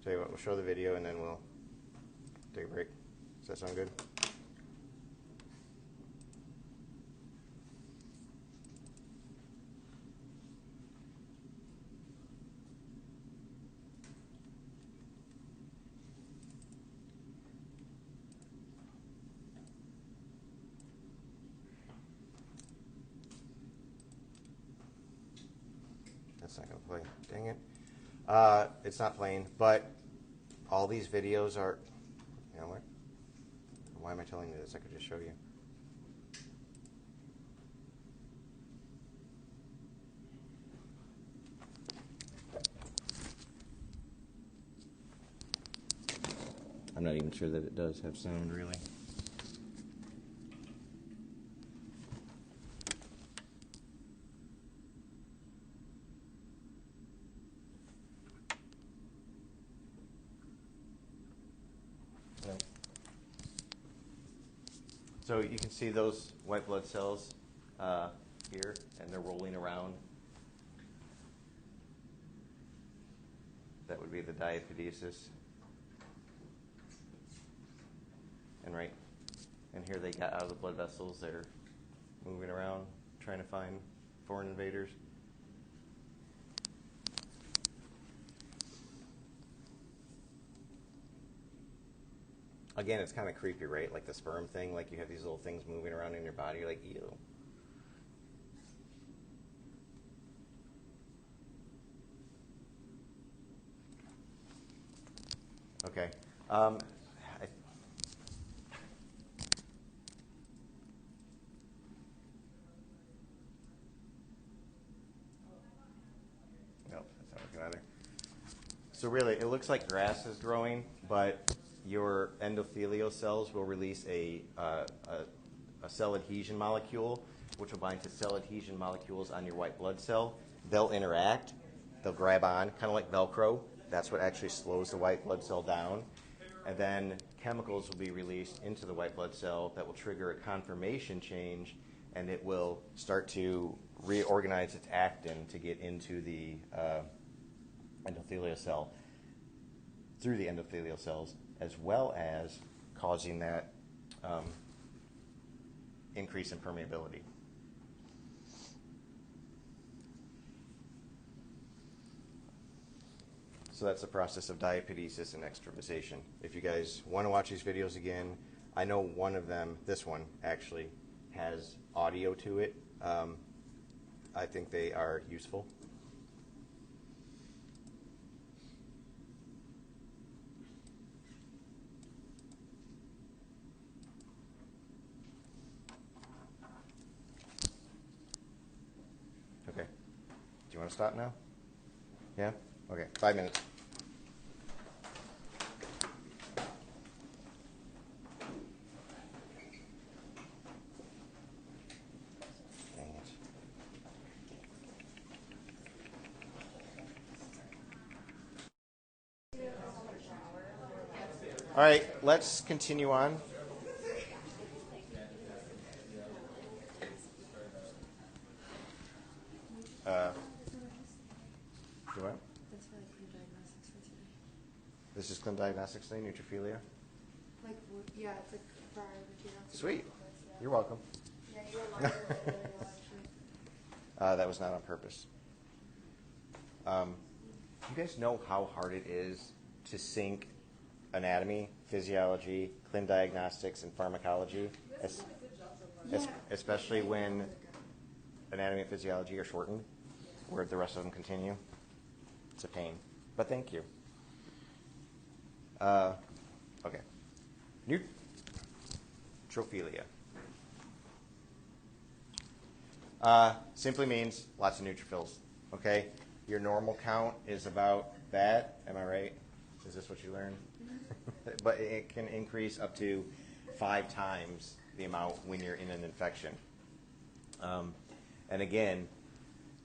Speaker 1: Tell you what, we'll show the video and then we'll take a break. Does that sound good? It's not going to play. Dang it. It's not playing, but all these videos are, you know what? Why am I telling you this? I could just show you. I'm not even sure that it does have sound, really. No. So you can see those white blood cells here, and they're rolling around. That would be the diapedesis. And right, and here they got out of the blood vessels. They're moving around, trying to find foreign invaders. Again, it's kind of creepy, right? Like the sperm thing, like you have these little things moving around in your body, you're like, ew. Okay. Nope, that's not working either. So really, it looks like grass is growing, but your endothelial cells will release a cell adhesion molecule, which will bind to cell adhesion molecules on your white blood cell. They'll interact. They'll grab on, kind of like Velcro. That's what actually slows the white blood cell down. And then chemicals will be released into the white blood cell that will trigger a conformation change, and it will start to reorganize its actin to get into the endothelial cell, through the endothelial cells, as well as causing that increase in permeability. So that's the process of diapedesis and extravasation. If you guys want to watch these videos again, I know one of them, this one actually, has audio to it. I think they are useful. Okay. Do you want to stop now? Yeah? Okay, 5 minutes. Dang it. All right, let's continue on. Do what?
Speaker 2: That's for like clean diagnostics for today.
Speaker 1: This is Clin Diagnostics Day, neutrophilia.
Speaker 2: Like, yeah, it's like for our
Speaker 1: Sweet. You're welcome.
Speaker 2: Yeah, you were longer than actually.
Speaker 1: That was not on purpose. You guys know how hard it is to sync anatomy, physiology, clin diagnostics, and pharmacology, especially when anatomy and physiology are shortened, where the rest of them continue. It's a pain, but thank you. Okay. Neutrophilia. Simply means lots of neutrophils. Okay? Your normal count is about that. Am I right? Is this what you learned? But it can increase up to 5 times the amount when you're in an infection. And again,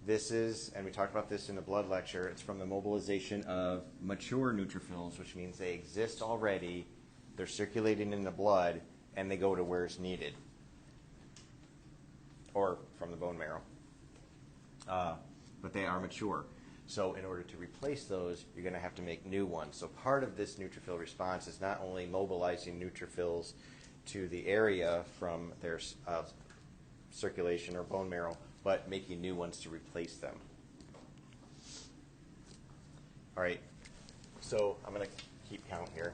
Speaker 1: this is, and we talked about this in the blood lecture, it's from the mobilization of mature neutrophils, which means they exist already, they're circulating in the blood, and they go to where it's needed, or from the bone marrow. But they are mature. So in order to replace those, you're going to have to make new ones. So part of this neutrophil response is not only mobilizing neutrophils to the area from their circulation or bone marrow, but making new ones to replace them. All right, so I'm going to keep count here.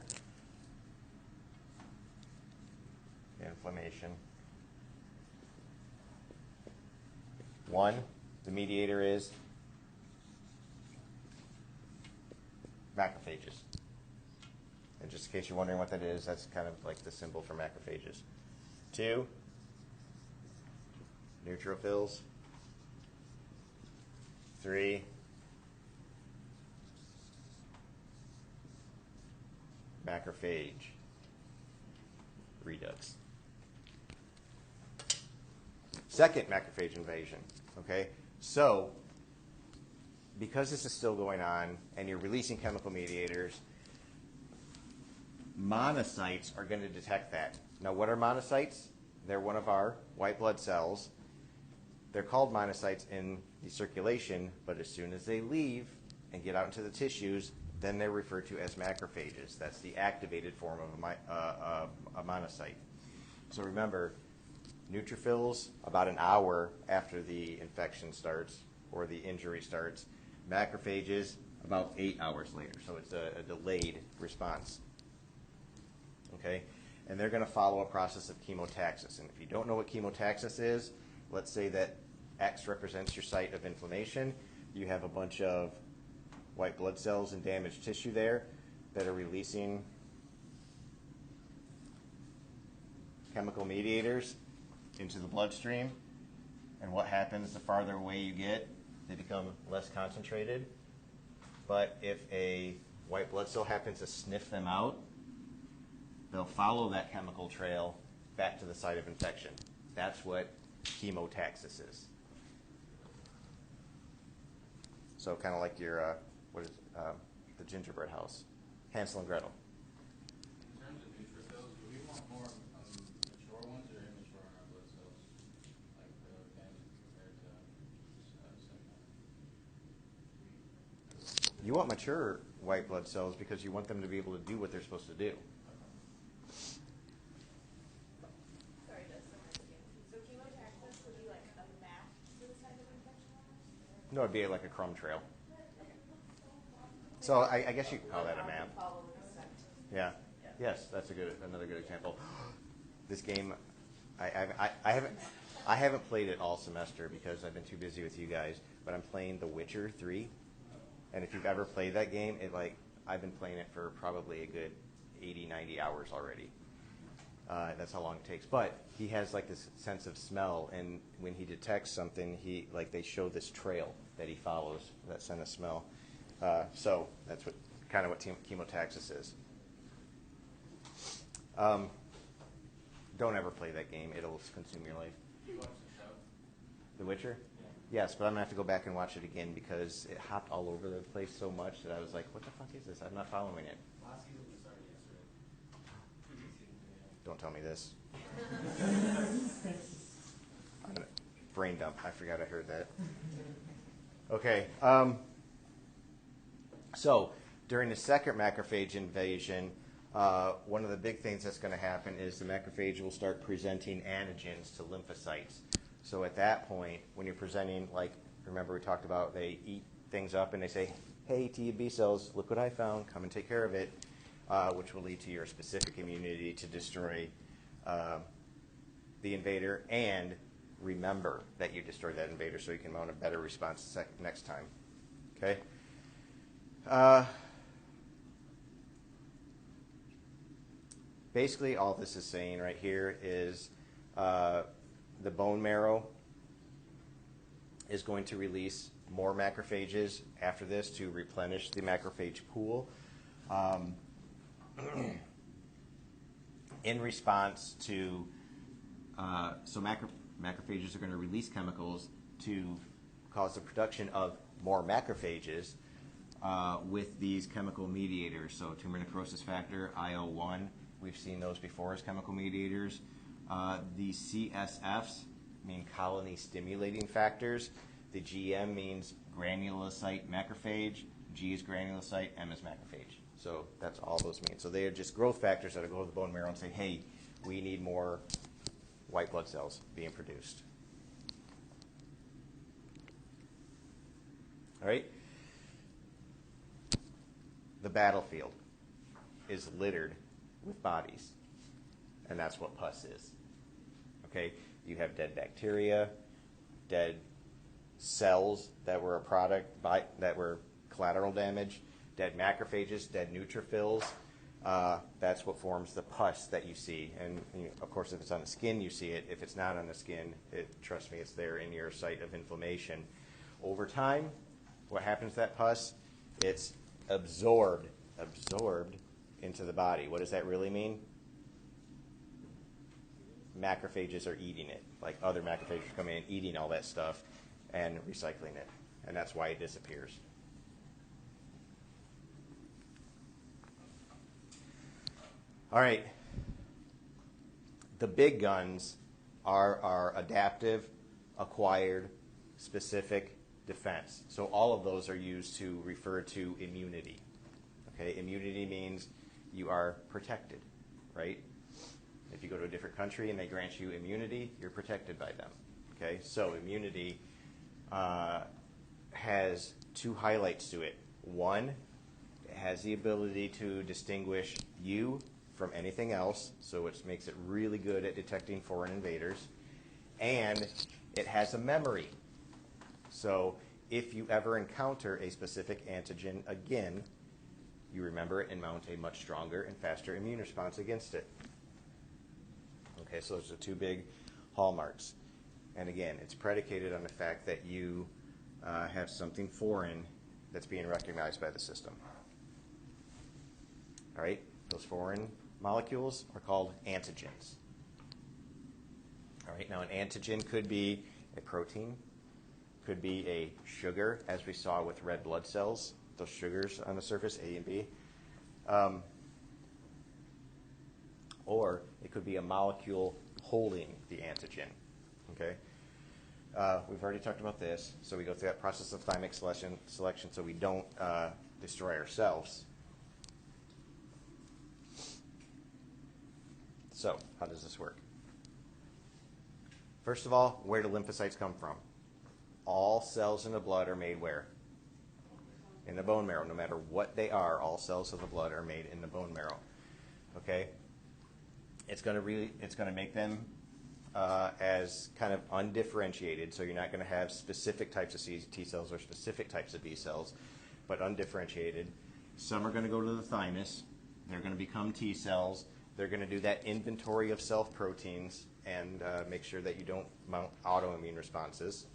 Speaker 1: Inflammation. 1, the mediator is macrophages. And just in case you're wondering what that is, that's kind of like the symbol for macrophages. 2, neutrophils. 3, macrophage redux. Second macrophage invasion. Okay, so because this is still going on and you're releasing chemical mediators, monocytes are going to detect that. Now, what are monocytes? They're one of our white blood cells. They're called monocytes in the circulation, but as soon as they leave and get out into the tissues, then they're referred to as macrophages. That's the activated form of a monocyte. So remember, neutrophils about an hour after the infection starts or the injury starts. Macrophages about 8 hours later. So it's a delayed response. Okay? And they're going to follow a process of chemotaxis. And if you don't know what chemotaxis is, let's say that X represents your site of inflammation. You have a bunch of white blood cells and damaged tissue there that are releasing chemical mediators into the bloodstream. And what happens the farther away you get, they become less concentrated. But if a white blood cell happens to sniff them out, they'll follow that chemical trail back to the site of infection. That's what chemotaxis is. So kind of like your, the gingerbread house, Hansel and Gretel.
Speaker 4: In terms of neutrophils, do we want more mature ones or immature blood cells, like damaged compared to
Speaker 1: You want mature white blood cells because you want them to be able to do what they're supposed to do.
Speaker 2: Sorry, that's so much again. So chemotaxis would be like a map to the site of infection almost?
Speaker 1: No, it'd be like a crumb trail. So I guess you could call that a map.
Speaker 2: Follow the scent.
Speaker 1: Yeah. Yes, that's another good example. This game, I haven't played it all semester because I've been too busy with you guys. But I'm playing The Witcher 3, and if you've ever played that game, I've been playing it for probably a good 80, 90 hours already. That's how long it takes. But he has like this sense of smell, and when he detects something, they show this trail that he follows, that scent of smell. So that's kind of what chemotaxis is. Don't ever play that game. It'll consume your life.
Speaker 4: you watch the show?
Speaker 1: The Witcher?
Speaker 4: Yeah.
Speaker 1: Yes, but I'm going to have to go back and watch it again because it hopped all over the place so much that I was like, what the fuck is this? I'm not following it.
Speaker 4: Last season just started yesterday.
Speaker 1: Don't tell me this. I'm gonna, brain dump. I forgot I heard that. Okay. So during the second macrophage invasion, one of the big things that's going to happen is the macrophage will start presenting antigens to lymphocytes. So at that point, when you're presenting, like, remember we talked about they eat things up and they say, hey, T and B cells, look what I found, come and take care of it, which will lead to your specific immunity to destroy the invader, and remember that you destroyed that invader so you can mount a better response next time. Okay? Basically, all this is saying right here is the bone marrow is going to release more macrophages after this to replenish the macrophage pool. In response to, macrophages are going to release chemicals to cause the production of more macrophages with these chemical mediators. So tumor necrosis factor, IL-1, we've seen those before as chemical mediators. The CSFs mean colony stimulating factors. The GM means granulocyte macrophage. G is granulocyte, M is macrophage. So that's all those mean. So they are just growth factors that go to the bone marrow and say, hey, we need more white blood cells being produced. All right? The battlefield is littered with bodies, and that's what pus is. Okay? You have dead bacteria, dead cells that were a product that were collateral damage. dead macrophages, dead neutrophils. That's what forms the pus that you see. And of course, if it's on the skin, you see it. If it's not on the skin, trust me, it's there in your site of inflammation. Over time, what happens to that pus? It's absorbed into the body. What does that really mean? Macrophages are eating it, like other macrophages coming in, eating all that stuff and recycling it. And that's why it disappears. All right. The big guns are our adaptive, acquired, specific defense. So all of those are used to refer to immunity. Okay, immunity means you are protected, right? If you go to a different country and they grant you immunity, you're protected by them. Okay, so immunity has two highlights to it. One, it has the ability to distinguish you from anything else, so it makes it really good at detecting foreign invaders. And it has a memory. So if you ever encounter a specific antigen again, you remember it and mount a much stronger and faster immune response against it. Okay, so those are two big hallmarks. And again, it's predicated on the fact that you have something foreign that's being recognized by the system. All right, those foreign molecules are called antigens. All right, now an antigen could be a protein, could be a sugar, as we saw with red blood cells, those sugars on the surface, A and B. Or it could be a molecule holding the antigen. Okay, we've already talked about this, so we go through that process of thymic selection so we don't destroy ourselves. So, how does this work? First of all, where do lymphocytes come from? All cells in the blood are made where? In the bone marrow. No matter what they are, all cells of the blood are made in the bone marrow. Okay? It's going to make them as kind of undifferentiated, so you're not going to have specific types of T cells or specific types of B cells, but undifferentiated. Some are going to go to the thymus. They're going to become T cells. They're going to do that inventory of self-proteins and make sure that you don't mount autoimmune responses.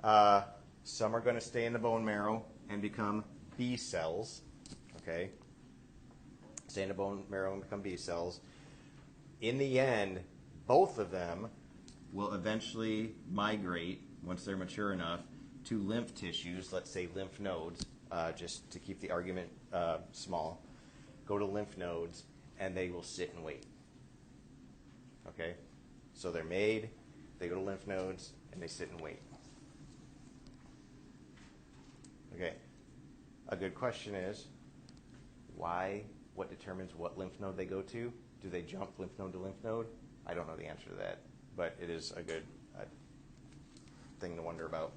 Speaker 1: Some are going to stay in the bone marrow and become B cells. Okay? Stay in the bone marrow and become B cells. In the end, both of them will eventually migrate, once they're mature enough, to lymph tissues, let's say lymph nodes, just to keep the argument small. Go to lymph nodes, and they will sit and wait. Okay? So they're made, they go to lymph nodes, and they sit and wait. Okay. A good question is, what determines what lymph node they go to? Do they jump lymph node to lymph node? I don't know the answer to that, but it is a good thing to wonder about.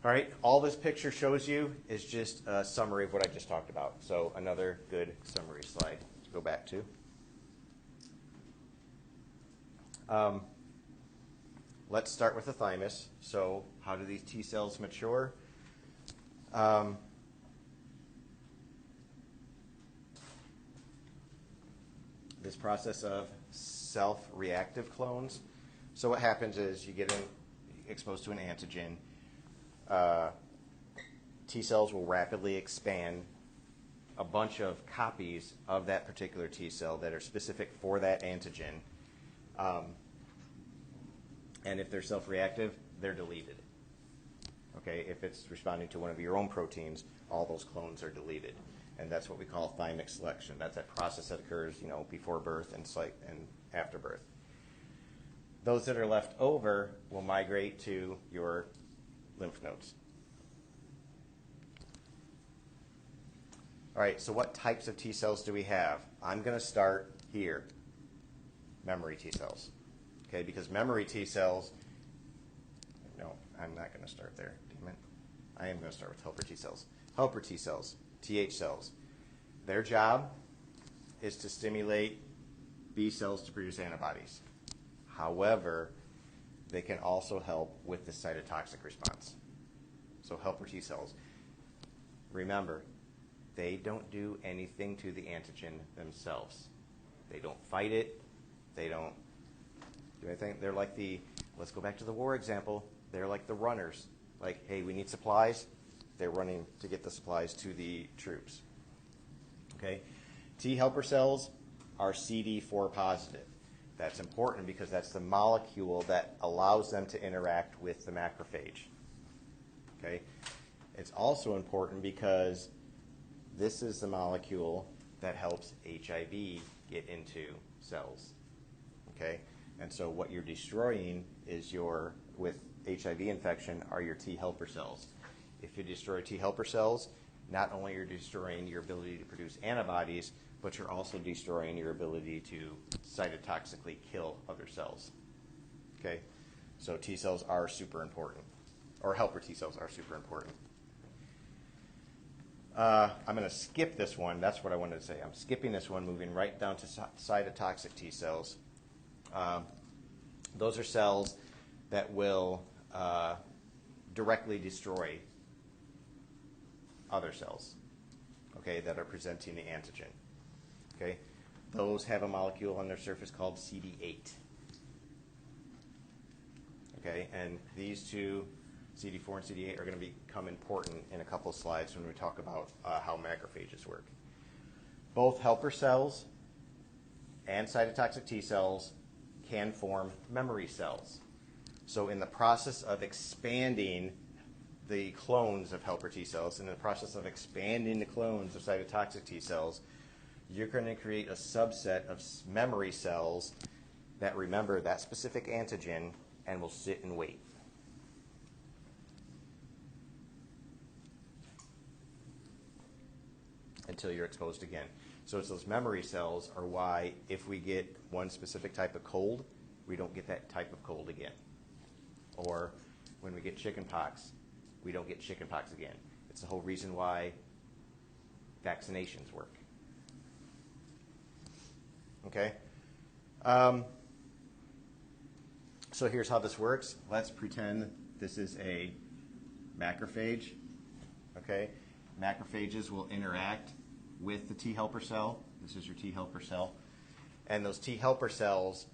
Speaker 1: All right, all this picture shows you is just a summary of what I just talked about. So another good summary slide to go back to. Let's start with the thymus. So how do these T cells mature? This process of self-reactive clones. So what happens is you get exposed to an antigen. T cells will rapidly expand a bunch of copies of that particular T cell that are specific for that antigen. And if they're self-reactive, they're deleted. Okay, if it's responding to one of your own proteins, all those clones are deleted. And that's what we call thymic selection. That's that process that occurs, before birth and after birth. Those that are left over will migrate to your lymph nodes. All right, so what types of T cells do we have? I'm going to start here, memory T cells. Okay, because memory T cells, no, I'm not going to start there, damn it. I am going to start with helper T cells. Helper T cells, TH cells. Their job is to stimulate B cells to produce antibodies. However, they can also help with the cytotoxic response. So helper T cells. Remember, they don't do anything to the antigen themselves. They don't fight it. They don't do anything. They're like let's go back to the war example. They're like the runners. Like, hey, we need supplies. They're running to get the supplies to the troops. Okay? T helper cells are CD4 positive. That's important because that's the molecule that allows them to interact with the macrophage. Okay? It's also important because this is the molecule that helps HIV get into cells. Okay? And so what you're destroying is with HIV infection are your T helper cells. If you destroy T helper cells, not only are you destroying your ability to produce antibodies, but you're also destroying your ability to cytotoxically kill other cells. Okay? So T cells are super important, or helper T cells are super important. I'm going to skip this one. That's what I wanted to say. I'm skipping this one, moving right down to cytotoxic T cells. Those are cells that will directly destroy other cells, okay, that are presenting the antigen. Okay, those have a molecule on their surface called CD8. Okay, and these two, CD4 and CD8, are going to become important in a couple of slides when we talk about how macrophages work. Both helper cells and cytotoxic T cells can form memory cells. So in the process of expanding the clones of helper T cells, in the process of expanding the clones of cytotoxic T cells, you're going to create a subset of memory cells that remember that specific antigen and will sit and wait. Until you're exposed again. So it's those memory cells are why if we get one specific type of cold, we don't get that type of cold again. Or when we get chicken pox, we don't get chicken pox again. It's the whole reason why vaccinations work. Okay? So here's how this works. Let's pretend this is a macrophage. Okay? Macrophages will interact with the T helper cell. This is your T helper cell. And those T helper cells,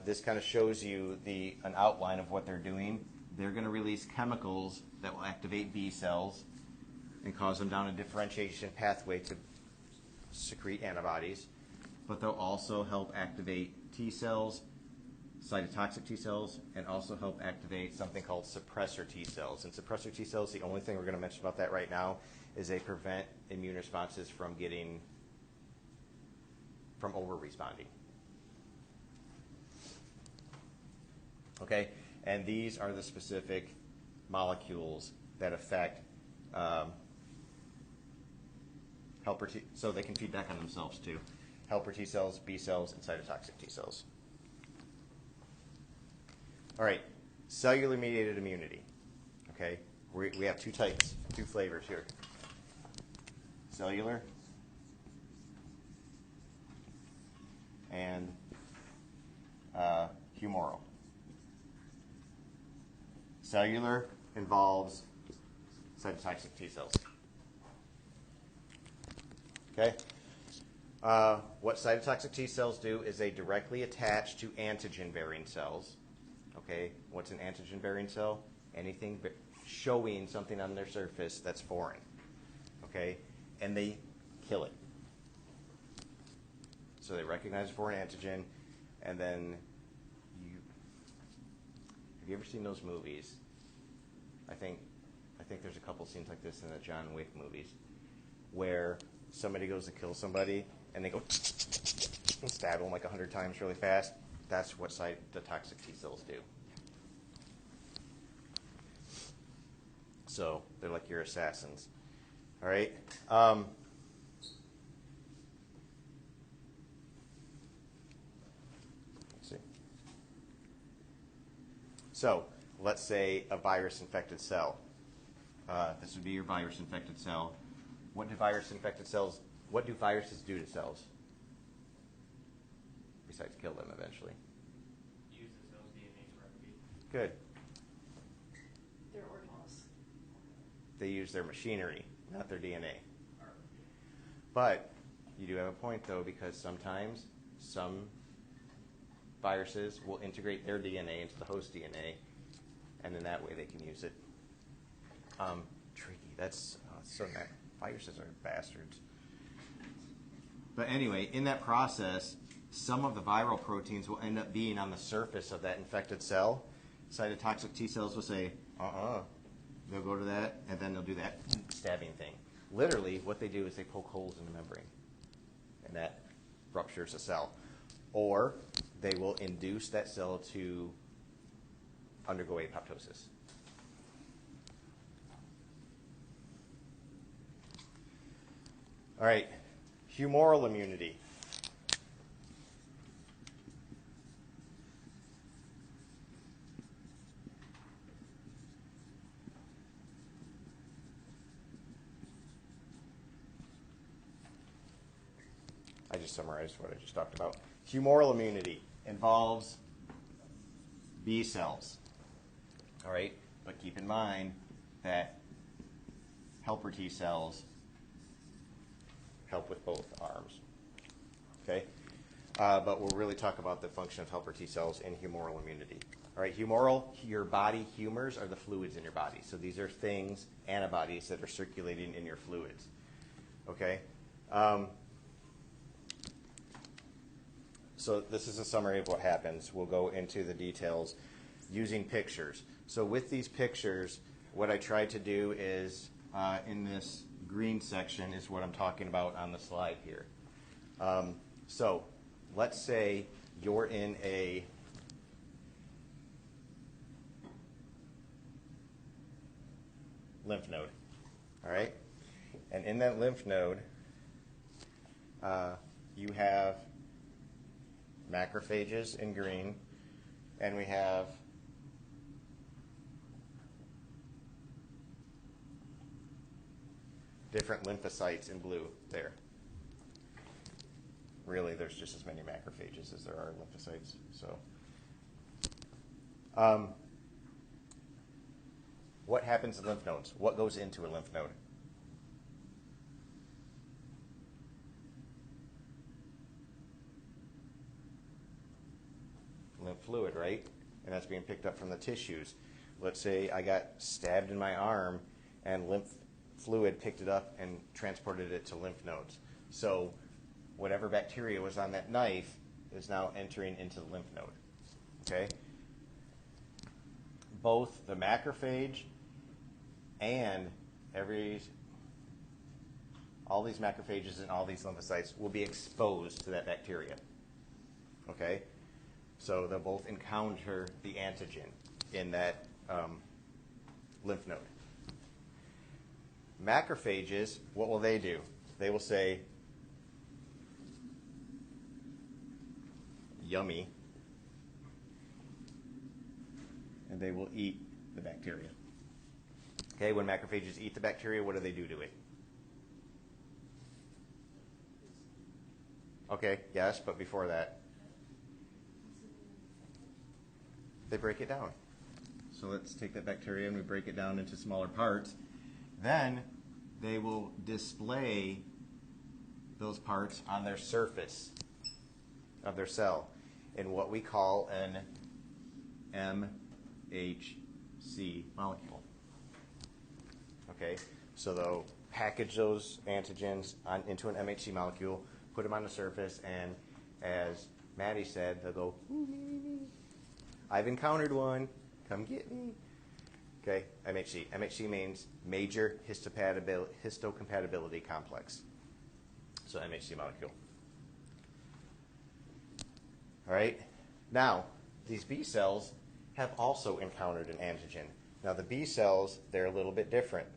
Speaker 1: this kind of shows you an outline of what they're doing. They're going to release chemicals that will activate B cells and cause them down a differentiation pathway to secrete antibodies. But they'll also help activate T cells, cytotoxic T cells, and also help activate something called suppressor T cells. And suppressor T cells, the only thing we're going to mention about that right now is they prevent immune responses from over-responding. Okay? And these are the specific molecules that affect helper T, so they can feed back on themselves too. Helper T cells, B cells, and cytotoxic T cells. All right, cellular mediated immunity. Okay, we have two types, two flavors here. Cellular and humoral. Cellular involves cytotoxic T cells. Okay? What cytotoxic T cells do is they directly attach to antigen-bearing cells. Okay? What's an antigen-bearing cell? Anything showing something on their surface that's foreign. Okay? And they kill it. So they recognize a foreign antigen, and then have you ever seen those movies? I think there's a couple scenes like this in the John Wick movies where somebody goes to kill somebody and they go and stab them like 100 times really fast. That's what cytotoxic T cells do. So they're like your assassins. All right. Let's see. So let's say a virus-infected cell. This would be your virus-infected cell. What do viruses do to cells? Besides kill them eventually.
Speaker 4: Use the cell's DNA to replicate.
Speaker 1: Good.
Speaker 2: They're organelles.
Speaker 1: They use their machinery, not their DNA.
Speaker 4: Or,
Speaker 1: But you do have a point, though, because sometimes some viruses will integrate their DNA into the host DNA, and in that way they can use it. Tricky. That's so that viruses are bastards. But anyway, in that process, some of the viral proteins will end up being on the surface of that infected cell. Cytotoxic T cells will say, They'll go to that, and then they'll do that stabbing thing. Literally, what they do is they poke holes in the membrane, and that ruptures the cell. Or they will induce that cell to undergo apoptosis. All right, humoral immunity. I just summarized what I just talked about. Humoral immunity involves B cells. All right, but keep in mind that helper T cells help with both arms. Okay, but we'll really talk about the function of helper T cells in humoral immunity. All right, humoral, your body humors are the fluids in your body. So these are things, antibodies that are circulating in your fluids. Okay. So this is a summary of what happens. We'll go into the details using pictures. So with these pictures, what I tried to do is, in this green section is what I'm talking about on the slide here. So let's say you're in a lymph node, all right? And in that lymph node, you have macrophages in green, and we have different lymphocytes in blue there. Really, there's just as many macrophages as there are lymphocytes. So, what happens in lymph nodes? What goes into a lymph node? Lymph fluid, right? And that's being picked up from the tissues. Let's say I got stabbed in my arm and lymph fluid picked it up and transported it to lymph nodes. So whatever bacteria was on that knife is now entering into the lymph node. Okay? Both the macrophage and all these macrophages and all these lymphocytes will be exposed to that bacteria. Okay? So they'll both encounter the antigen in that lymph node. Macrophages, what will they do? They will say, yummy, and they will eat the bacteria. Okay, when macrophages eat the bacteria, what do they do to it? Okay, yes, but before that, they break it down. So let's take that bacteria and we break it down into smaller parts. Then they will display those parts on their surface of their cell in what we call an MHC molecule. Okay, so they'll package those antigens into an MHC molecule, put them on the surface, and as Maddie said, they'll go, ooh, me, me, me. I've encountered one. Come get me. Okay, MHC. MHC means major histocompatibility complex. So MHC molecule. All right. Now, these B cells have also encountered an antigen. Now, the B cells, they're a little bit different.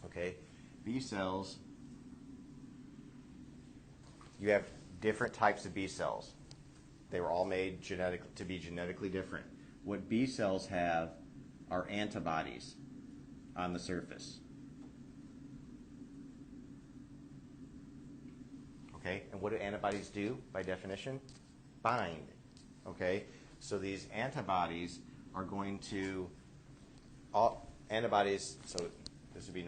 Speaker 1: Okay, B cells, you have different types of B cells. They were all made to be genetically different. What B cells have are antibodies on the surface. Okay, and what do antibodies do by definition? Bind. Okay, so these antibodies are going to, all antibodies, so this would be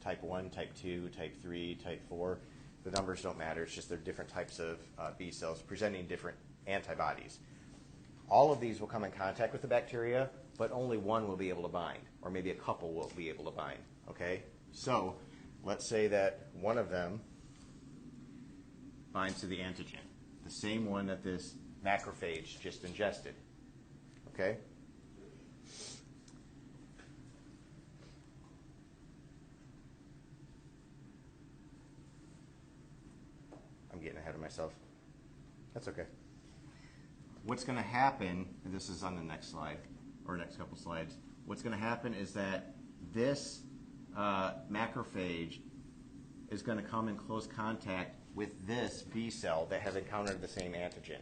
Speaker 1: type 1, type 2, type 3, type 4. The numbers don't matter. It's just they're different types of B cells presenting different antibodies. All of these will come in contact with the bacteria, but only one will be able to bind, or maybe a couple will be able to bind. Okay? So let's say that one of them binds to the antigen, the same one that this macrophage just ingested. Okay? I'm getting ahead of myself. That's okay. What's going to happen, and this is on the next slide, or next couple slides, what's going to happen is that this macrophage is going to come in close contact with this B cell that has encountered the same antigen.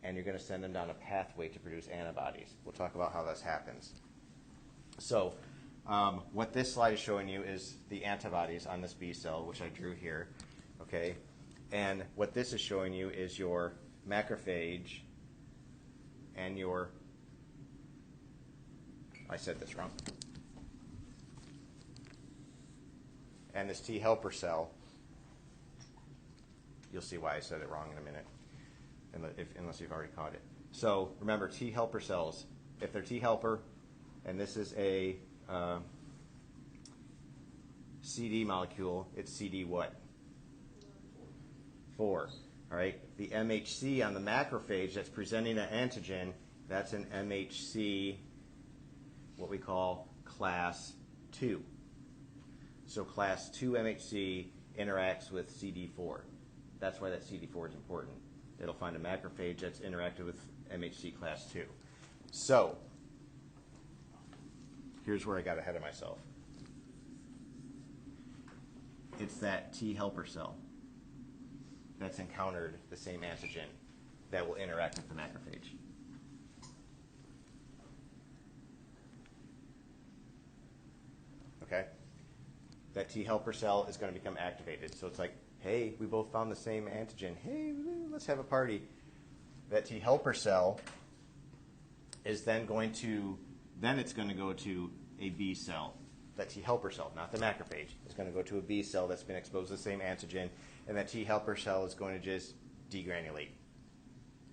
Speaker 1: And you're going to send them down a pathway to produce antibodies. We'll talk about how this happens. So what this slide is showing you is the antibodies on this B cell, which I drew here. Okay? And what this is showing you is your macrophage and your, I said this wrong, and this T helper cell. You'll see why I said it wrong in a minute, unless you've already caught it. So remember, T helper cells, if they're T helper, and this is a CD molecule, it's CD what? 4. All right. The MHC on the macrophage that's presenting an antigen, that's an MHC, what we call class 2. So class 2 MHC interacts with CD4. That's why that CD4 is important. It'll find a macrophage that's interacted with MHC class 2. So here's where I got ahead of myself. It's that T helper cell that's encountered the same antigen that will interact with the macrophage. Okay? That T helper cell is going to become activated. So it's like, hey, we both found the same antigen. Hey, let's have a party. That T helper cell is then going to, it's going to go to a B cell. That T helper cell, not the macrophage, is going to go to a B cell that's been exposed to the same antigen, and that T helper cell is going to just degranulate.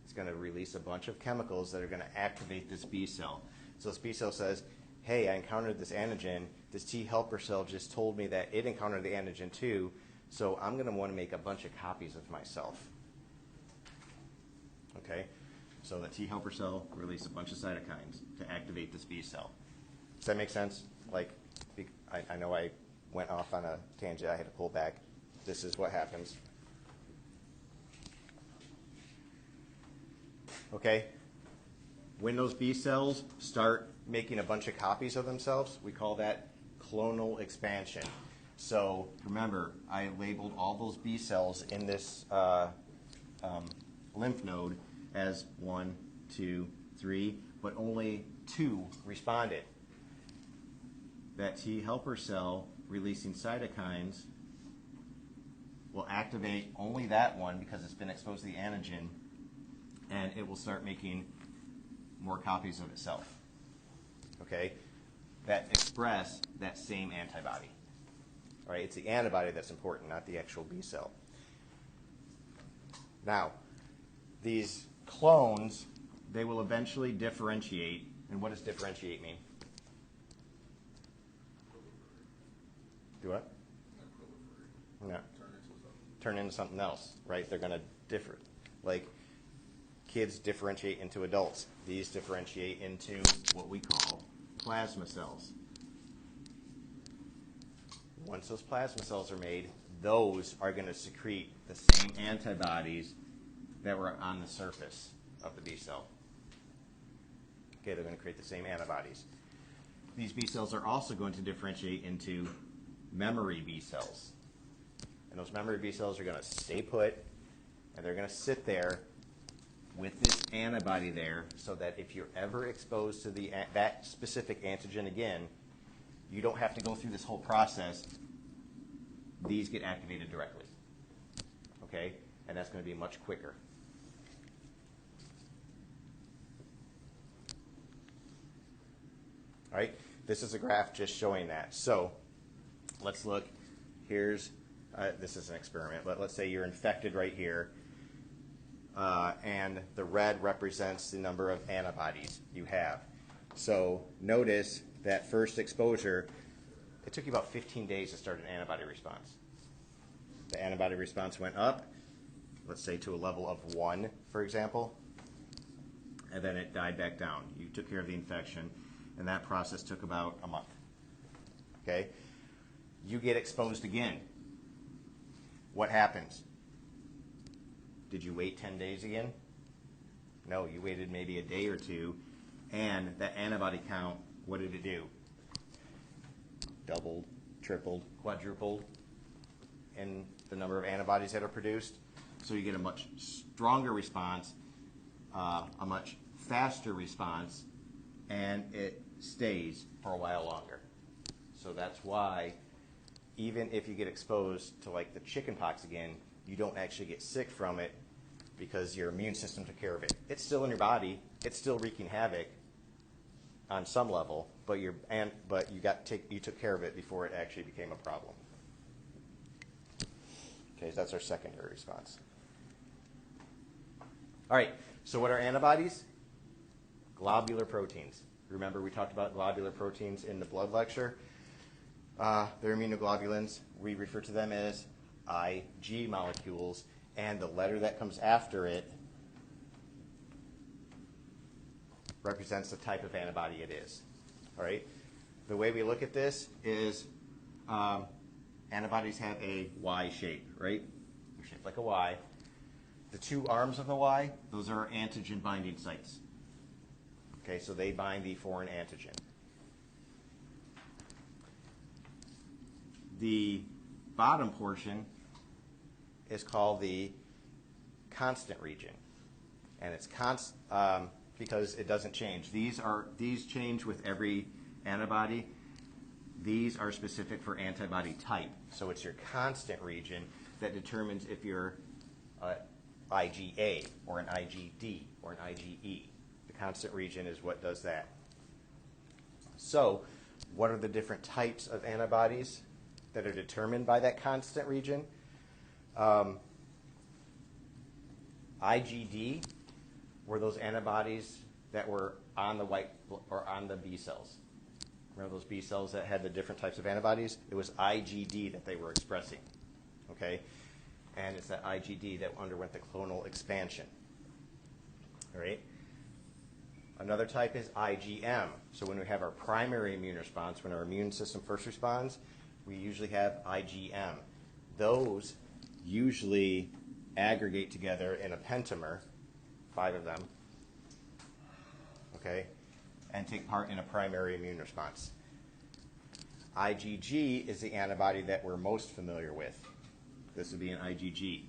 Speaker 1: It's going to release a bunch of chemicals that are going to activate this B cell. So this B cell says, hey, I encountered this antigen. This T helper cell just told me that it encountered the antigen too, so I'm going to want to make a bunch of copies of myself. Okay? So the T helper cell releases a bunch of cytokines to activate this B cell. Does that make sense? Like, I know I went off on a tangent. I had to pull back. This is what happens. Okay? When those B cells start making a bunch of copies of themselves, we call that clonal expansion. So remember, I labeled all those B cells in this lymph node as 1, 2, 3, but only 2 responded. That T helper cell releasing cytokines will activate only that one because it's been exposed to the antigen, and it will start making more copies of itself. Okay? That express that same antibody. All right? It's the antibody that's important, not the actual B cell. Now, these clones, they will eventually differentiate. And what does differentiate mean? Do what? No. Turn into something else, right? They're going to differ. Like, kids differentiate into adults. These differentiate into what we call plasma cells. Once those plasma cells are made, those are going to secrete the same antibodies that were on the surface of the B cell. Okay, they're going to create the same antibodies. These B cells are also going to differentiate into memory B cells. And those memory B cells are going to stay put, and they're going to sit there with this antibody there so that if you're ever exposed to that specific antigen again, you don't have to go through this whole process. These get activated directly. Okay? And that's going to be much quicker. All right, this is a graph just showing that. So let's look. Here's this is an experiment, but let's say you're infected right here, and the red represents the number of antibodies you have. So notice that first exposure, it took you about 15 days to start an antibody response. The antibody response went up, let's say to a level of 1, for example, and then it died back down. You took care of the infection, and that process took about a month. Okay? You get exposed again. What happens? Did you wait 10 days again? No, you waited maybe a day or two, and that antibody count, what did it do? Doubled, tripled, quadrupled in the number of antibodies that are produced. So you get a much stronger response, a much faster response, and it stays for a while longer. So that's why even if you get exposed to like the chickenpox again, you don't actually get sick from it because your immune system took care of it. It's still in your body. It's still wreaking havoc on some level, but you took care of it before it actually became a problem. Okay, so that's our secondary response. All right, so what are antibodies? Globular proteins. Remember we talked about globular proteins in the blood lecture? They're immunoglobulins. We refer to them as Ig molecules, and the letter that comes after it represents the type of antibody it is. All right? The way we look at this is antibodies have a Y shape, right? They're shaped like a Y. The two arms of the Y, those are antigen binding sites. Okay, so they bind the foreign antigen. The bottom portion is called the constant region, and it's because it doesn't change. These change with every antibody. These are specific for antibody type, so it's your constant region that determines if you're IgA or an IgD or an IgE. The constant region is what does that. So, what are the different types of antibodies that are determined by that constant region? IgD were those antibodies that were on the white or on the B cells. Remember those B cells that had the different types of antibodies? It was IgD that they were expressing. Okay? And it's that IgD that underwent the clonal expansion. All right? Another type is IgM. So when we have our primary immune response, when our immune system first responds, we usually have IgM. Those usually aggregate together in a pentamer, 5 of them, okay, and take part in a primary immune response. IgG is the antibody that we're most familiar with. This would be an IgG.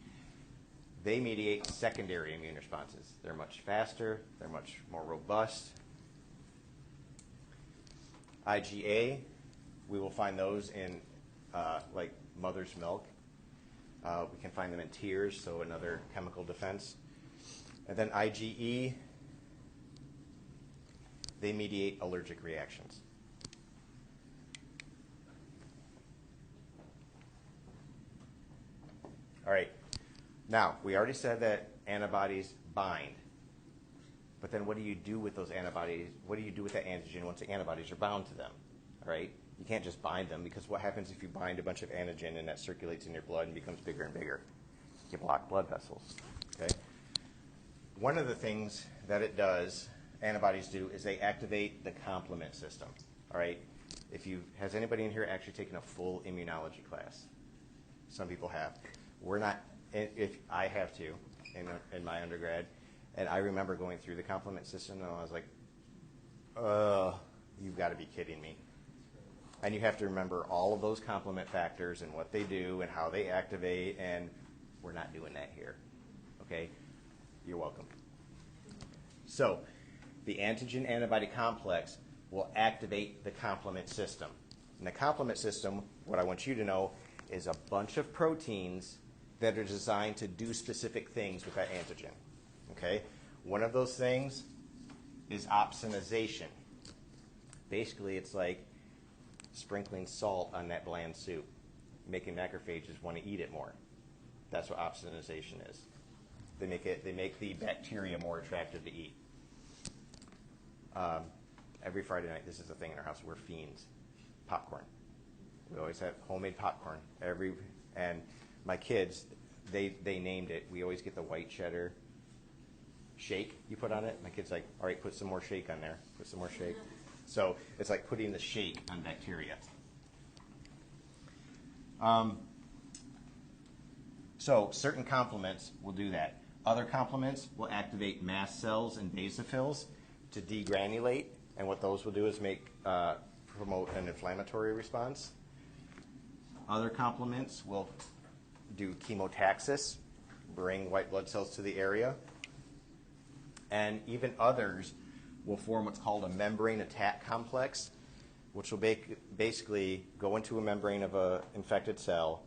Speaker 1: They mediate secondary immune responses. They're much faster, they're much more robust. IgA, we will find those in like mother's milk. We can find them in tears, so another chemical defense. And then IgE, they mediate allergic reactions. All right. Now, we already said that antibodies bind. But then what do you do with those antibodies? What do you do with that antigen once the antibodies are bound to them? All right? You can't just bind them, because what happens if you bind a bunch of antigen and that circulates in your blood and becomes bigger and bigger? You block blood vessels. Okay? One of the things that it does, antibodies do, is they activate the complement system. All right? Has anybody in here actually taken a full immunology class? Some people have. We're not. If I have to in my undergrad, and I remember going through the complement system, and I was like, you've got to be kidding me. And you have to remember all of those complement factors and what they do and how they activate, and we're not doing that here. Okay? You're welcome. So, the antigen-antibody complex will activate the complement system. And the complement system, what I want you to know, is a bunch of proteins that are designed to do specific things with that antigen. Okay? One of those things is opsonization. Basically, it's like sprinkling salt on that bland soup, making macrophages want to eat it more. That's what opsonization is. They make the bacteria more attractive to eat. Every Friday night, this is a thing in our house. We're fiends. Popcorn. We always have homemade popcorn. And my kids, they named it. We always get the white cheddar shake you put on it. My kid's like, all right, put some more shake on there. Put some more shake. So it's like putting the shake on bacteria. So certain complements will do that. Other complements will activate mast cells and basophils to degranulate, and what those will do is promote an inflammatory response. Other complements will do chemotaxis, bring white blood cells to the area, and even others will form what's called a membrane attack complex, which will basically go into a membrane of an infected cell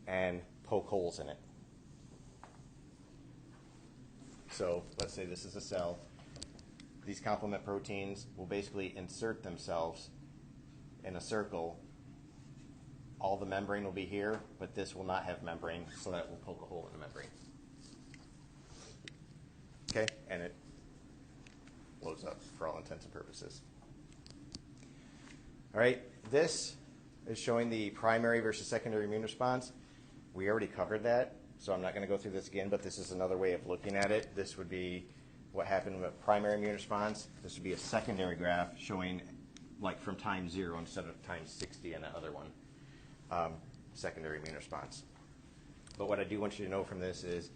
Speaker 1: and poke holes in it. So let's say this is a cell. These complement proteins will basically insert themselves in a circle. All the membrane will be here, but this will not have membrane, so that will poke a hole in the membrane. Okay, and it blows up for all intents and purposes. All right, this is showing the primary versus secondary immune response. We already covered that, so I'm not going to go through this again, but this is another way of looking at it. This would be what happened with primary immune response. This would be a secondary graph showing like from time 0 instead of time 60 in the other one, secondary immune response. But what I do want you to know from this is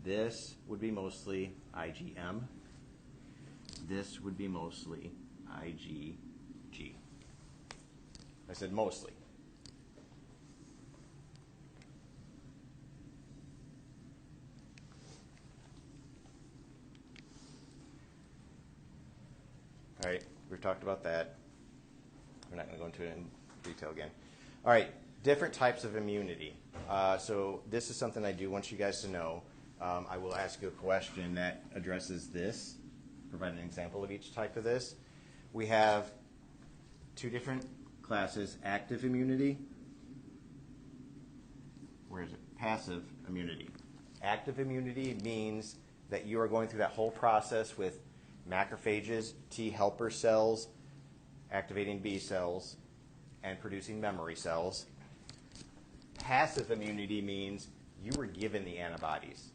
Speaker 1: this would be mostly IgM. This would be mostly IgG. I said mostly. All right, we've talked about that. We're not going to go into it in detail again. All right, different types of immunity. So this is something I do want you guys to know. I will ask you a question that addresses this, provide an example of each type of this. We have two different classes, active immunity. Where is it? Passive immunity. Active immunity means that you are going through that whole process with macrophages, T helper cells, activating B cells, and producing memory cells. Passive immunity means you were given the antibodies,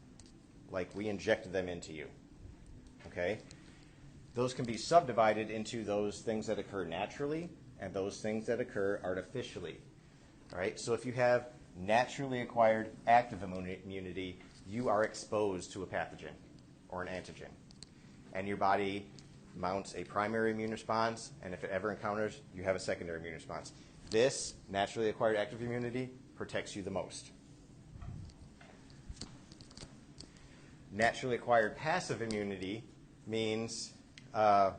Speaker 1: like we injected them into you. Okay? Those can be subdivided into those things that occur naturally and those things that occur artificially. All right? So if you have naturally acquired active immunity, you are exposed to a pathogen or an antigen. And your body mounts a primary immune response, and if it ever encounters, you have a secondary immune response. This naturally acquired active immunity protects you the most. Naturally acquired passive immunity means you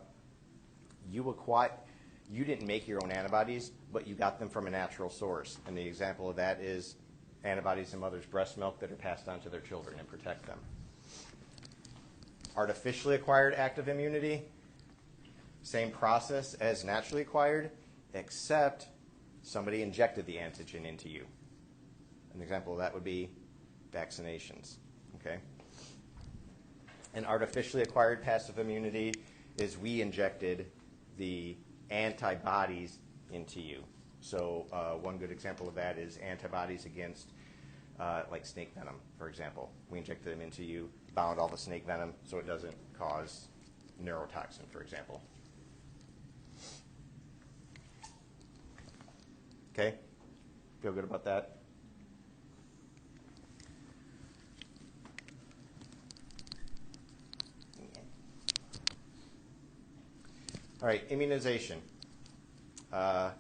Speaker 1: didn't make your own antibodies, but you got them from a natural source. And the example of that is antibodies in mother's breast milk that are passed on to their children and protect them. Artificially acquired active immunity, same process as naturally acquired, except somebody injected the antigen into you. An example of that would be vaccinations. Okay? And artificially acquired passive immunity is we injected the antibodies into you. So one good example of that is antibodies against like snake venom, for example. We injected them into you, bound all the snake venom so it doesn't cause neurotoxin, for example. Okay? Feel good about that? All right, immunization. I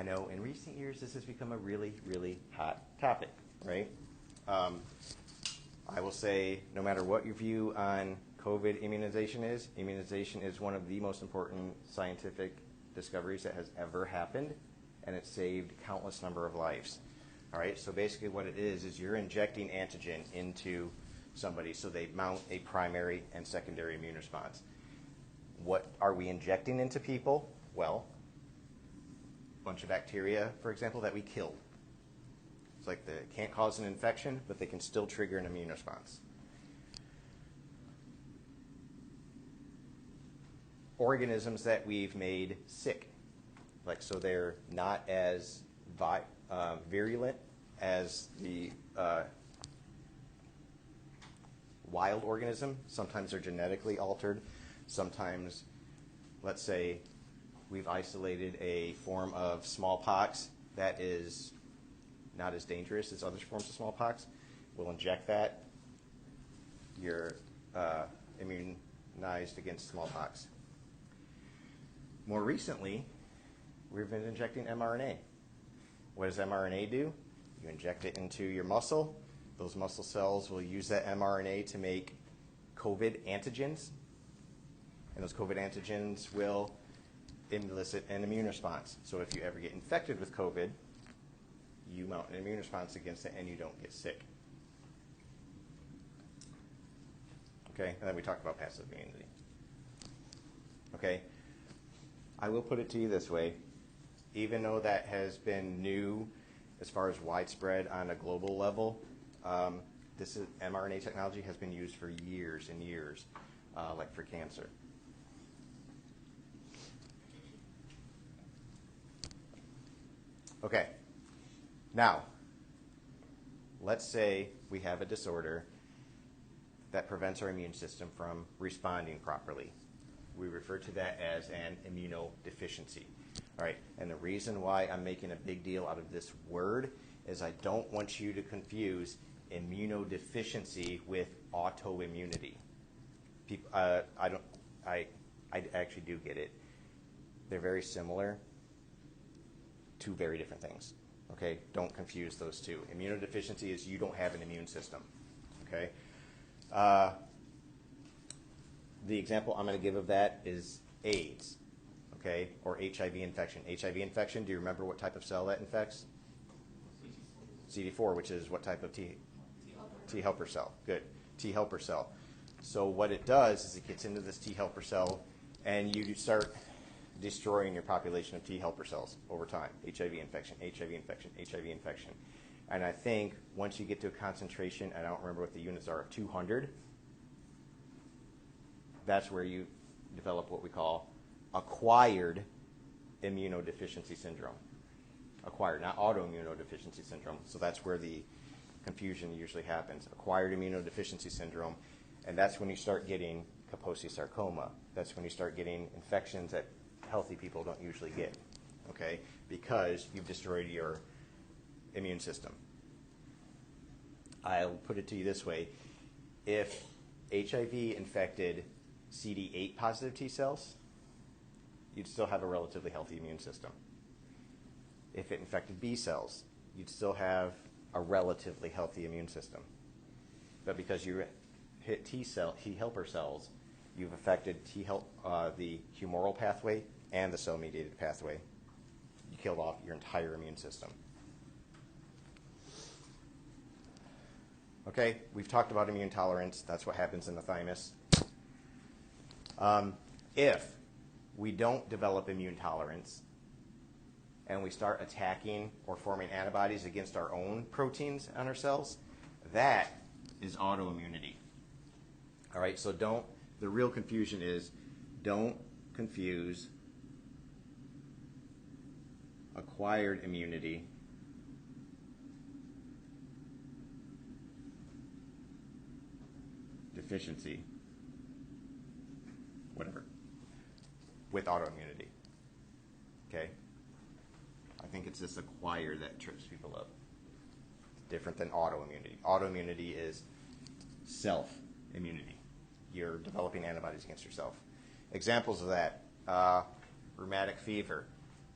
Speaker 1: know in recent years this has become a really, really hot topic, right? I will say no matter what your view on COVID immunization is one of the most important scientific discoveries that has ever happened, and it saved countless number of lives. All right, so basically what it is you're injecting antigen into somebody so they mount a primary and secondary immune response. What are we injecting into people? Well, a bunch of bacteria, for example, that we killed. It's like they can't cause an infection, but they can still trigger an immune response. Organisms that we've made sick, like so they're not as virulent as the wild organism. Sometimes they're genetically altered. Sometimes, let's say, we've isolated a form of smallpox that is not as dangerous as other forms of smallpox. We'll inject that. You're immunized against smallpox. More recently, we've been injecting mRNA. What does mRNA do? You inject it into your muscle. Those muscle cells will use that mRNA to make COVID antigens. And those COVID antigens will elicit an immune response. So if you ever get infected with COVID, you mount an immune response against it and you don't get sick. Okay, and then we talked about passive immunity. Okay, I will put it to you this way. Even though that has been new as far as widespread on a global level, this mRNA technology has been used for years and years, like for cancer. Okay, now, let's say we have a disorder that prevents our immune system from responding properly. We refer to that as an immunodeficiency. All right, and the reason why I'm making a big deal out of this word is I don't want you to confuse immunodeficiency with autoimmunity. People, I actually do get it. They're very similar. Two very different things. Okay, don't confuse those two. Immunodeficiency is you don't have an immune system. Okay. The example I'm going to give of that is AIDS. Okay, or HIV infection. HIV infection. Do you remember what type of cell that infects? CD4, which is what type of T helper cell? Good, T helper cell. So what it does is it gets into this T helper cell, and you start destroying your population of T helper cells over time. HIV infection, HIV infection, HIV infection. And I think once you get to a concentration, and I don't remember what the units are, of 200, that's where you develop what we call acquired immunodeficiency syndrome. Acquired, not autoimmunodeficiency syndrome. So that's where the confusion usually happens. Acquired immunodeficiency syndrome, and that's when you start getting Kaposi sarcoma. That's when you start getting infections that healthy people don't usually get, okay, because you've destroyed your immune system. I'll put it to you this way. If HIV infected CD8 positive T cells, you'd still have a relatively healthy immune system. If it infected B cells, you'd still have a relatively healthy immune system. But because you hit T helper cells, you've affected the humoral pathway and the cell-mediated pathway. You killed off your entire immune system. Okay, we've talked about immune tolerance. That's what happens in the thymus. If we don't develop immune tolerance and we start attacking or forming antibodies against our own proteins on our cells, that is autoimmunity. All right, so the real confusion is don't confuse acquired immunity deficiency, whatever, with autoimmunity. Okay? I think it's this acquired that trips people up. It's different than autoimmunity. Autoimmunity is self-immunity. You're developing antibodies against yourself. Examples of that, rheumatic fever.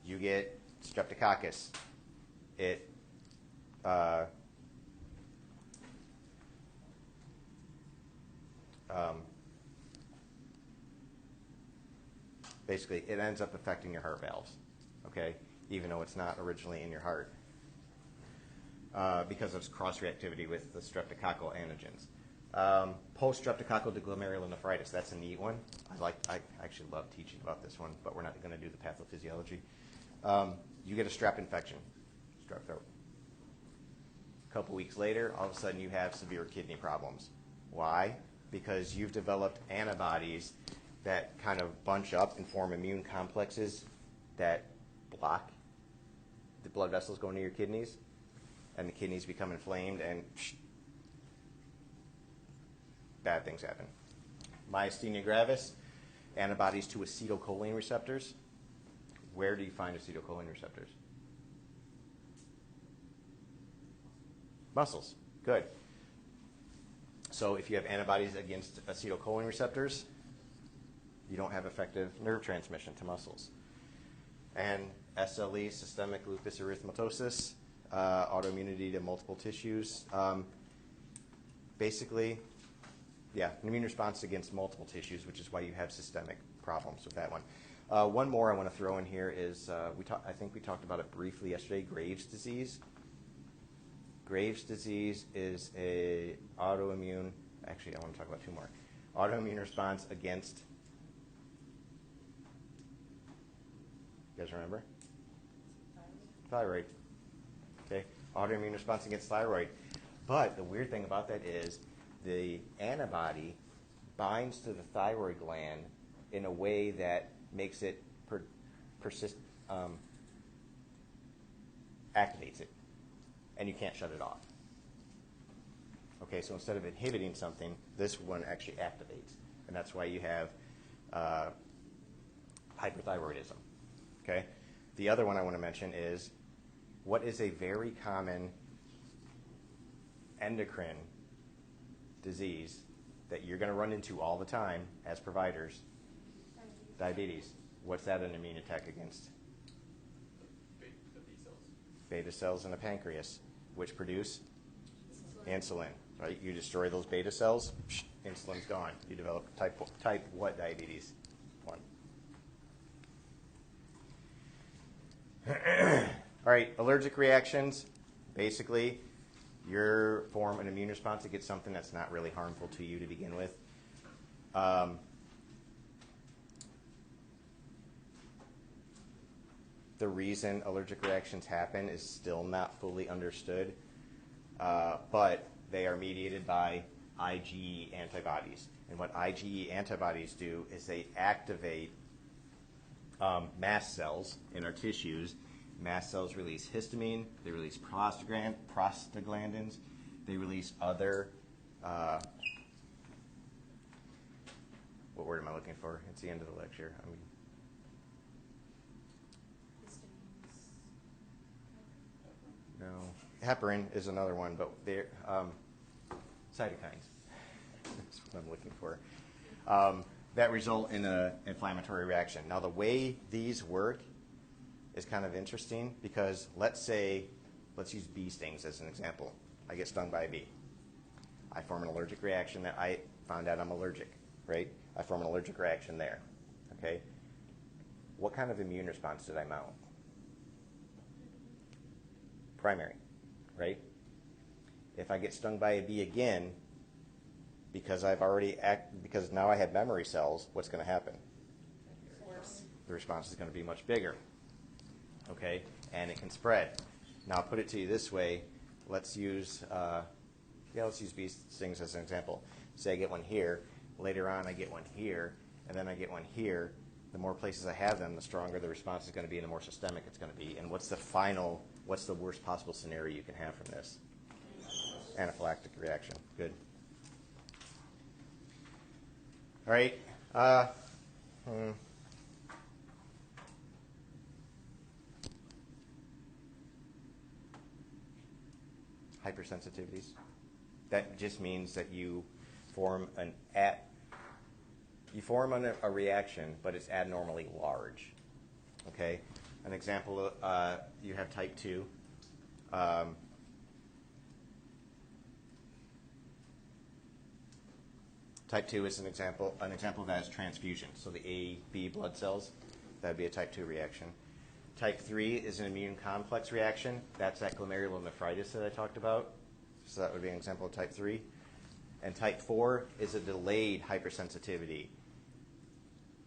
Speaker 1: You get streptococcus. It basically, it ends up affecting your heart valves, okay, even though it's not originally in your heart, because of cross-reactivity with the streptococcal antigens. Post-streptococcal glomerulonephritis. That's a neat one. I actually love teaching about this one, but we're not going to do the pathophysiology. You get a strep infection, strep throat. A couple weeks later, all of a sudden you have severe kidney problems. Why? Because you've developed antibodies that kind of bunch up and form immune complexes that block the blood vessels going to your kidneys, and the kidneys become inflamed, and bad things happen. Myasthenia gravis, antibodies to acetylcholine receptors. Where do you find acetylcholine receptors? Muscles. Good. So if you have antibodies against acetylcholine receptors, you don't have effective nerve transmission to muscles. And SLE, systemic lupus erythematosus, autoimmunity to multiple tissues. Basically, an immune response against multiple tissues, which is why you have systemic problems with that one. One more I want to throw in here is, I think we talked about it briefly yesterday, Graves' disease. Graves' disease is a autoimmune, actually I want to talk about two more. Autoimmune response against, you guys remember? Thyroid. Okay, autoimmune response against thyroid. But the weird thing about that is the antibody binds to the thyroid gland in a way that makes it activates it, and you can't shut it off. Okay, so instead of inhibiting something, this one actually activates, and that's why you have hyperthyroidism. Okay, the other one I want to mention is what is a very common endocrine disease that you're going to run into all the time as providers? Diabetes. What's that an immune attack against?
Speaker 4: The B cells.
Speaker 1: Beta cells in the pancreas, which produce insulin. Right? You destroy those beta cells, insulin's gone. You develop type what diabetes? 1. All right, allergic reactions. Basically, you form an immune response against something that's not really harmful to you to begin with. The reason allergic reactions happen is still not fully understood, but they are mediated by IgE antibodies. And what IgE antibodies do is they activate mast cells in our tissues. Mast cells release histamine, they release prostaglandins, they release other, what word am I looking for? It's the end of the lecture. No. Heparin is another one, but they're cytokines. That's what I'm looking for. That result in an inflammatory reaction. Now, the way these work is kind of interesting because let's use bee stings as an example. I get stung by a bee. I form an allergic reaction that I found out I'm allergic, right? I form an allergic reaction there, okay? What kind of immune response did I mount? Primary, right? If I get stung by a bee again, because now I have memory cells, what's going to happen?
Speaker 3: Worse.
Speaker 1: The response is going to be much bigger, okay? And it can spread. Now, I'll put it to you this way. Let's use bee stings as an example. Say I get one here. Later on, I get one here, and then I get one here. The more places I have them, the stronger the response is going to be and the more systemic it's going to be. And what's the worst possible scenario you can have from this? Anaphylactic reaction. Good. All right. Hypersensitivities. That just means that you form a reaction, but it's abnormally large. Okay. An example, you have type 2. Type 2 is an example of that is transfusion. So the A, B blood cells, that would be a type 2 reaction. Type 3 is an immune complex reaction. That's that glomerulonephritis that I talked about. So that would be an example of type 3. And type 4 is a delayed hypersensitivity.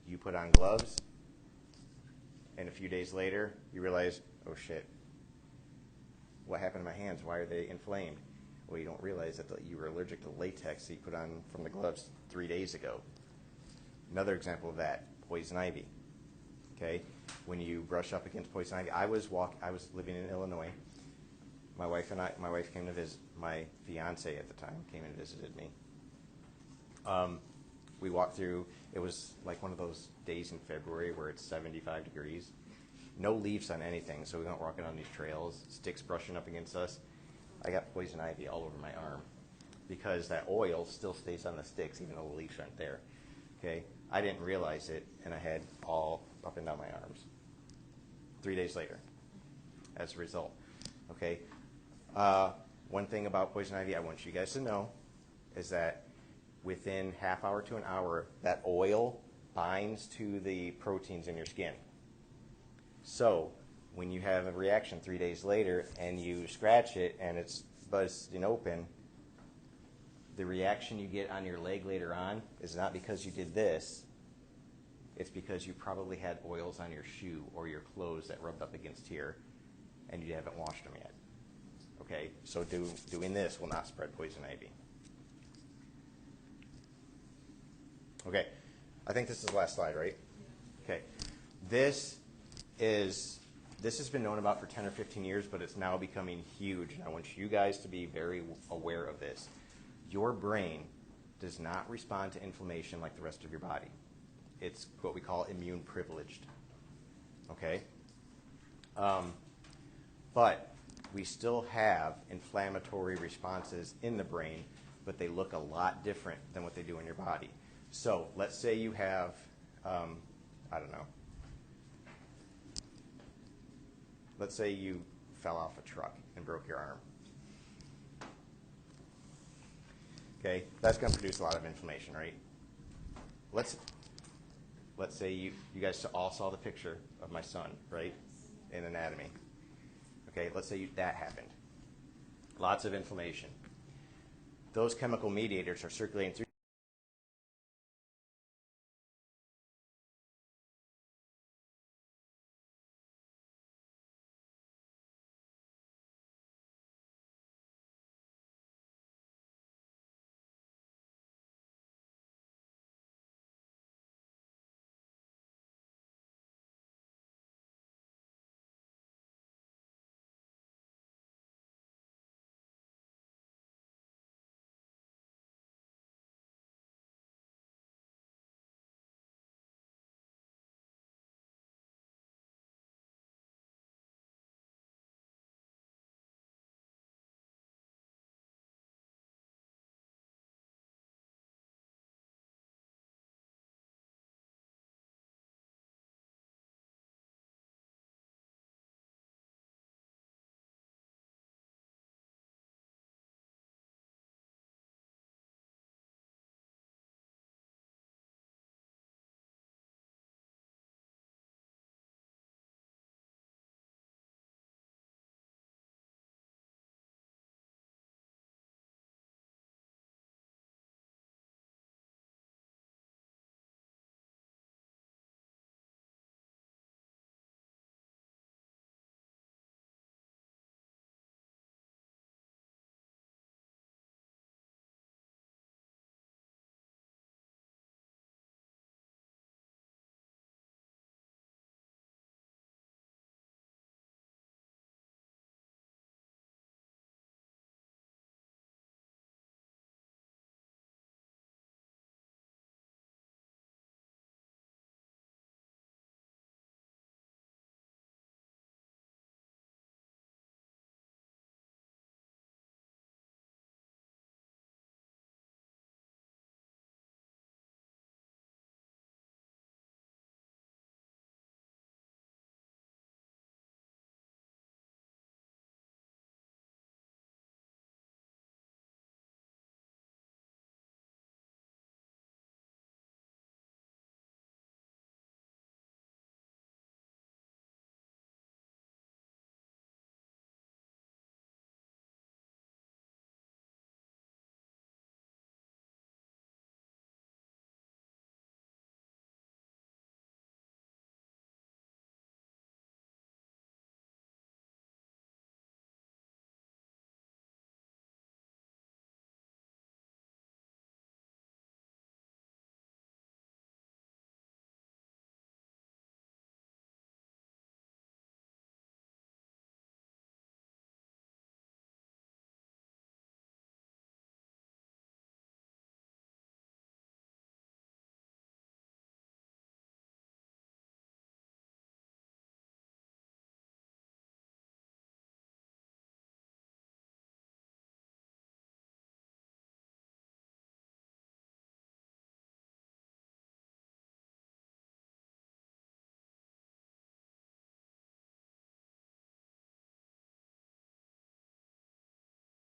Speaker 1: You put on gloves, and a few days later, you realize, oh shit, what happened to my hands? Why are they inflamed? Well, you don't realize that you were allergic to latex that you put on from the gloves 3 days ago. Another example of that, poison ivy. Okay, when you brush up against poison ivy, I was living in Illinois. My wife came to visit. My fiance at the time came and visited me. We walked through. It was like one of those days in February where it's 75 degrees. No leaves on anything, so we went walking on these trails, sticks brushing up against us. I got poison ivy all over my arm because that oil still stays on the sticks even though the leaves aren't there. Okay, I didn't realize it, and I had all up and down my arms 3 days later as a result. Okay, one thing about poison ivy I want you guys to know is that within half hour to an hour, that oil binds to the proteins in your skin. So when you have a reaction 3 days later and you scratch it and it's busting open, the reaction you get on your leg later on is not because you did this. It's because you probably had oils on your shoe or your clothes that rubbed up against here and you haven't washed them yet. Okay, so doing this will not spread poison ivy. Okay, I think this is the last slide, right? Okay, this has been known about for 10 or 15 years, but it's now becoming huge. And I want you guys to be very aware of this. Your brain does not respond to inflammation like the rest of your body. It's what we call immune privileged. Okay? But we still have inflammatory responses in the brain, but they look a lot different than what they do in your body. So let's say you have, I don't know, let's say you fell off a truck and broke your arm. Okay, that's going to produce a lot of inflammation, right? Let's say you guys all saw the picture of my son, right, in anatomy. Okay, let's say that happened. Lots of inflammation. Those chemical mediators are circulating through